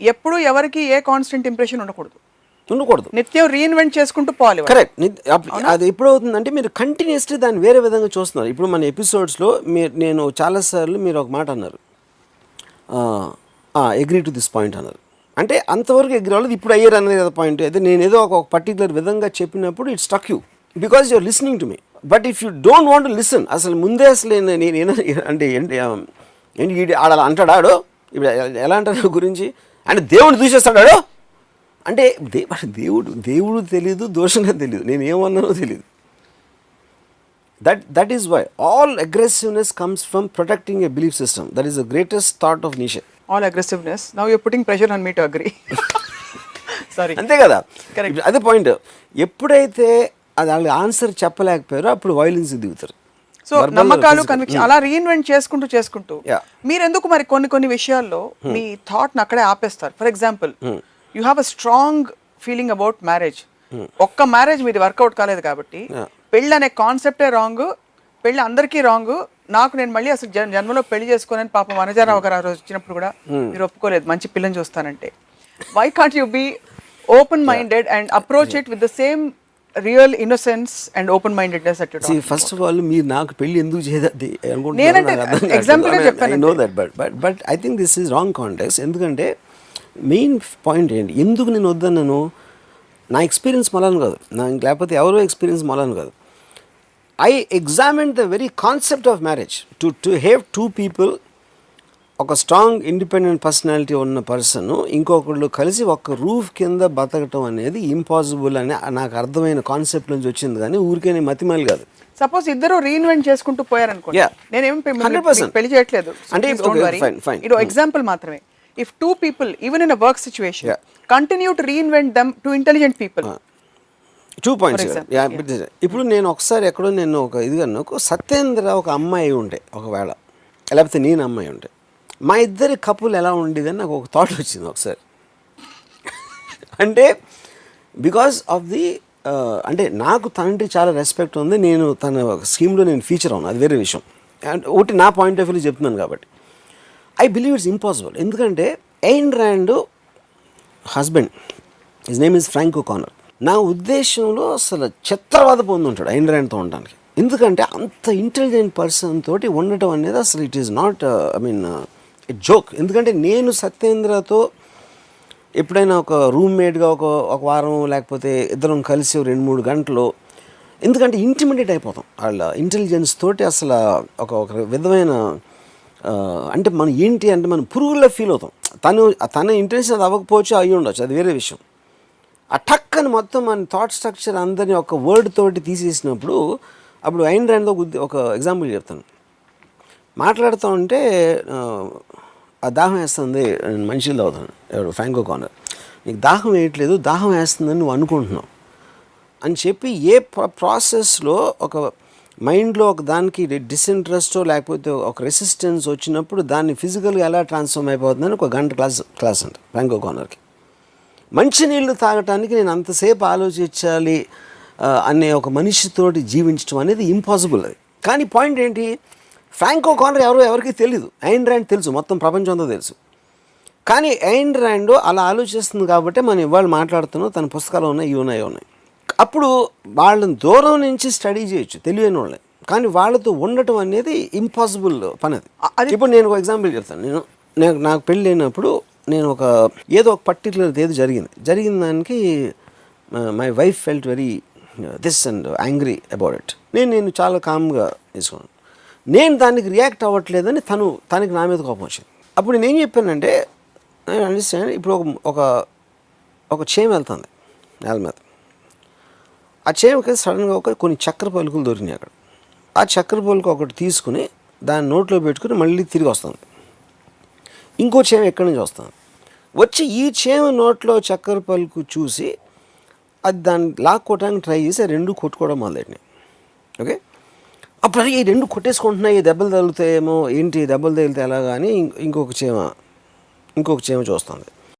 ఎప్పుడు ఎవరికి ఏ కాన్స్టెంట్ ఇంప్రెషన్ ఉండకూడదు, నిత్యం రీఇన్వెంట్ చేసుకుంటూ పోవాలి. కరెక్ట్. అది ఎప్పుడు అవుతుందంటే మీరు కంటిన్యూస్లీ దాన్ని వేరే విధంగా చూస్తున్నారు. ఇప్పుడు మన ఎపిసోడ్స్లో నేను చాలాసార్లు మీరు ఒక మాట అన్నారు, అగ్రీ టు దిస్ పాయింట్ అన్నారు. అంటే అంతవరకు ఎగ్రీ అవ్వలేదు, ఇప్పుడు అయ్యారు అనేది కదా పాయింట్. అయితే నేను ఏదో ఒక పర్టికులర్ విధంగా చెప్పినప్పుడు it struck you because you're listening to me. But if you don't want to listen, అసలు ముందే అసలు నేను అంటే ఏంటి ఆడ అంటాడాడో, ఇప్పుడు ఎలా అంటారు గురించి అంటే దేవుడు దూషిస్తాడాడో అంటే దేవుడు తెలీదు, దోషంగా తెలీదు, నేను ఏమన్నానో తెలీదు. That is why all aggressiveness comes from protecting a belief system. That is the greatest thought of Nietzsche. All aggressiveness. Now you're putting pressure on me to agree. Sorry. అంతే కదా, అదే పాయింట్. ఎప్పుడైతే అది వాళ్ళు ఆన్సర్ చెప్పలేకపోయారో అప్పుడు violence దిగుతారు. So నమ్మకాలు, conviction అలా రీఇన్వెంట్ చేసుకుంటూ మీరు ఎందుకు మరి కొన్ని విషయాల్లో మీ థాట్ని అక్కడే ఆపేస్తారు? For example, you have a strong feeling about marriage. ఒక్క మ్యారేజ్ మీది వర్కౌట్ కాలేదు కాబట్టి పెళ్ళి అనే కాన్సెప్టే రాంగ్, పెళ్ళి అందరికీ రాంగ్, నేను మళ్ళీ అసలు జన్మలో పెళ్లి చేసుకోనని పాపం వనజారావు గారు ఆ రోజు వచ్చినప్పుడు కూడా మీరు ఒప్పుకోలేదు మంచి పిల్లని చూస్తానంటే. Why can't you be open minded and approach it with the same real innocence and open mindedness at you? First of all మీరు నాకు పెళ్లి ఎందుకు చేయదది but I think this is wrong context. ఎందుకంటే మెయిన్ పాయింట్ ఏంటి, ఎందుకు నేను వద్దన్నాను, నా ఎక్స్పీరియన్స్ మొలను కాదు, లేకపోతే ఎవరో ఎక్స్పీరియన్స్ మొలను కాదు. I examine the very concept of marriage. To have two people, ఒక స్ట్రాంగ్ ఇండిపెండెంట్ పర్సనాలిటీ ఉన్న పర్సన్ ఇంకొకళ్ళు కలిసి ఒక రూఫ్ కింద బతకటం అనేది ఇంపాసిబుల్ అని నాకు అర్థమైన కాన్సెప్ట్ నుంచి వచ్చింది, కానీ ఊరికే మతిమాలి కాదు. సపోజ్ ఇద్దరు రీఇన్వెంట్ చేసుకుంటూ పోయారనుకో, నేనేం పెళ్లి చేయట్లేదు అంటే ఇది ఎగ్జాంపుల్ మాత్రమే. If two people, even in a work situation, continue to reinvent them to intelligent people. 2 points. ఇప్పుడు నేను ఒకసారి ఎక్కడో నేను ఒక ఇదిగా సత్యేంద్ర ఒక అమ్మాయి ఉంటే, ఒకవేళ లేకపోతే నేను అమ్మాయి ఉంటే, మా ఇద్దరి కపుల్ ఎలా ఉండేదని నాకు ఒక థాట్ వచ్చింది ఒకసారి. అంటే బికాస్ ఆఫ్ ది అంటే నాకు తనంటే చాలా రెస్పెక్ట్ ఉంది, నేను తన స్కీమ్లో నేను ఫీచర్ అవును, అది వేరే విషయం. అండ్ ఒకటి నా పాయింట్ ఆఫ్ వ్యూలో చెప్తున్నాను కాబట్టి ఐ బిలీవ్ ఇట్స్ ఇంపాసిబుల్. ఎందుకంటే Ayn Rand husband, his name is Frank O'Connor. నా ఉద్దేశంలో అసలు చిత్రవాద పొందుంటాడు ఎయిన్ ర్యాండ్తో ఉండడానికి. ఎందుకంటే అంత ఇంటెలిజెంట్ పర్సన్ తోటి ఉండటం అనేది అసలు it is not it joke. ఎందుకంటే నేను సత్యేంద్రతో ఎప్పుడైనా ఒక రూమ్మేట్గా ఒక వారం లేకపోతే ఇద్దరం కలిసి 2-3 గంటలు, ఎందుకంటే ఇంటిమిడేట్ అయిపోతాం వాళ్ళ ఇంటెలిజెన్స్ తోటి. అసలు ఒక విధమైన అంటే మనం ఏంటి అంటే మనం పురుగుల్లో ఫీల్ అవుతాం. తన ఇంటెన్షన్ అది అవ్వకపోవచ్చు, అయ్యి ఉండొచ్చు, అది వేరే విషయం. ఆ టక్కని మొత్తం మన థాట్ స్ట్రక్చర్ అందరినీ ఒక వర్డ్ తోటి తీసేసినప్పుడు, అప్పుడు ఐన్ ర్యాండ్తో ఒక ఎగ్జాంపుల్ చెప్తాను. మాట్లాడుతూ ఉంటే ఆ దాహం వేస్తుంది, మనిషిలో అవుతాను, ఎవరు ఫ్రాంక్ ఓకానర్, నీకు దాహం వేయట్లేదు, దాహం వేస్తుందని నువ్వు అనుకుంటున్నావు అని చెప్పి ఏ ప్రాసెస్లో ఒక మైండ్లో ఒక దానికి డిస్ఇంట్రెస్టో లేకపోతే ఒక రెసిస్టెన్స్ వచ్చినప్పుడు దాన్ని ఫిజికల్గా ఎలా ట్రాన్స్ఫార్మ్ అయిపోతుందని ఒక గంట క్లాస్ అంట ఫ్రాంక్ ఓకానర్కి. మంచినీళ్ళు తాగటానికి నేను అంతసేపు ఆలోచించాలి అనే ఒక మనిషితోటి జీవించడం అనేది ఇంపాసిబుల్. అది కానీ పాయింట్ ఏంటి, ఫ్రాంక్ ఓకానర్ ఎవరికి తెలియదు, ఐన్ ర్యాండ్ తెలుసు, మొత్తం ప్రపంచం అంతా తెలుసు. కానీ ఐన్ ర్యాండ్ అలా ఆలోచిస్తుంది కాబట్టి మనం ఇవాళ మాట్లాడుతున్నాం, తన పుస్తకాలు ఉన్నాయి, ఇవి ఉన్నాయి. అప్పుడు వాళ్ళని దూరం నుంచి స్టడీ చేయొచ్చు తెలియని వాళ్ళని, కానీ వాళ్ళతో ఉండటం అనేది ఇంపాసిబుల్ పని. అది ఇప్పుడు నేను ఒక ఎగ్జాంపుల్ చెప్తాను. నాకు పెళ్ళి అయినప్పుడు నేను ఏదో ఒక పర్టికులర్ ఏదో జరిగిన దానికి my wife felt very this and angry about it. నేను చాలా కామ్గా తీసుకున్నాను. నేను దానికి రియాక్ట్ అవ్వట్లేదని తనకి నా మీద కోపం వచ్చింది. అప్పుడు నేను ఏం చెప్పానంటే, అండర్స్టాండ్, ఇప్పుడు ఒక చేమ వెళ్తుంది నేల మీద, ఆ చేమకి సడన్గా కొన్ని చక్కెర పలుకులు దొరికినాయి అక్కడ. ఆ చక్కెర పలుకు ఒకటి తీసుకుని దాన్ని నోట్లో పెట్టుకుని మళ్ళీ తిరిగి వస్తుంది. ఇంకో చేమ ఎక్కడి నుంచి వస్తుంది, వచ్చి ఈ చేమ నోట్లో చక్కెర పలుకు చూసి అది దాన్ని లాక్కోవడానికి ట్రై చేసి ఆ రెండు కొట్టుకోవడం మొదలెట్టినాయి. ఓకే, అప్పుడు ఈ రెండు కొట్టేసుకుంటున్నాయి, దెబ్బలు తగులుతాయేమో, ఏంటి దెబ్బలు తగిలితే ఎలాగా అని ఇంకొక చీమ చూస్తుంది.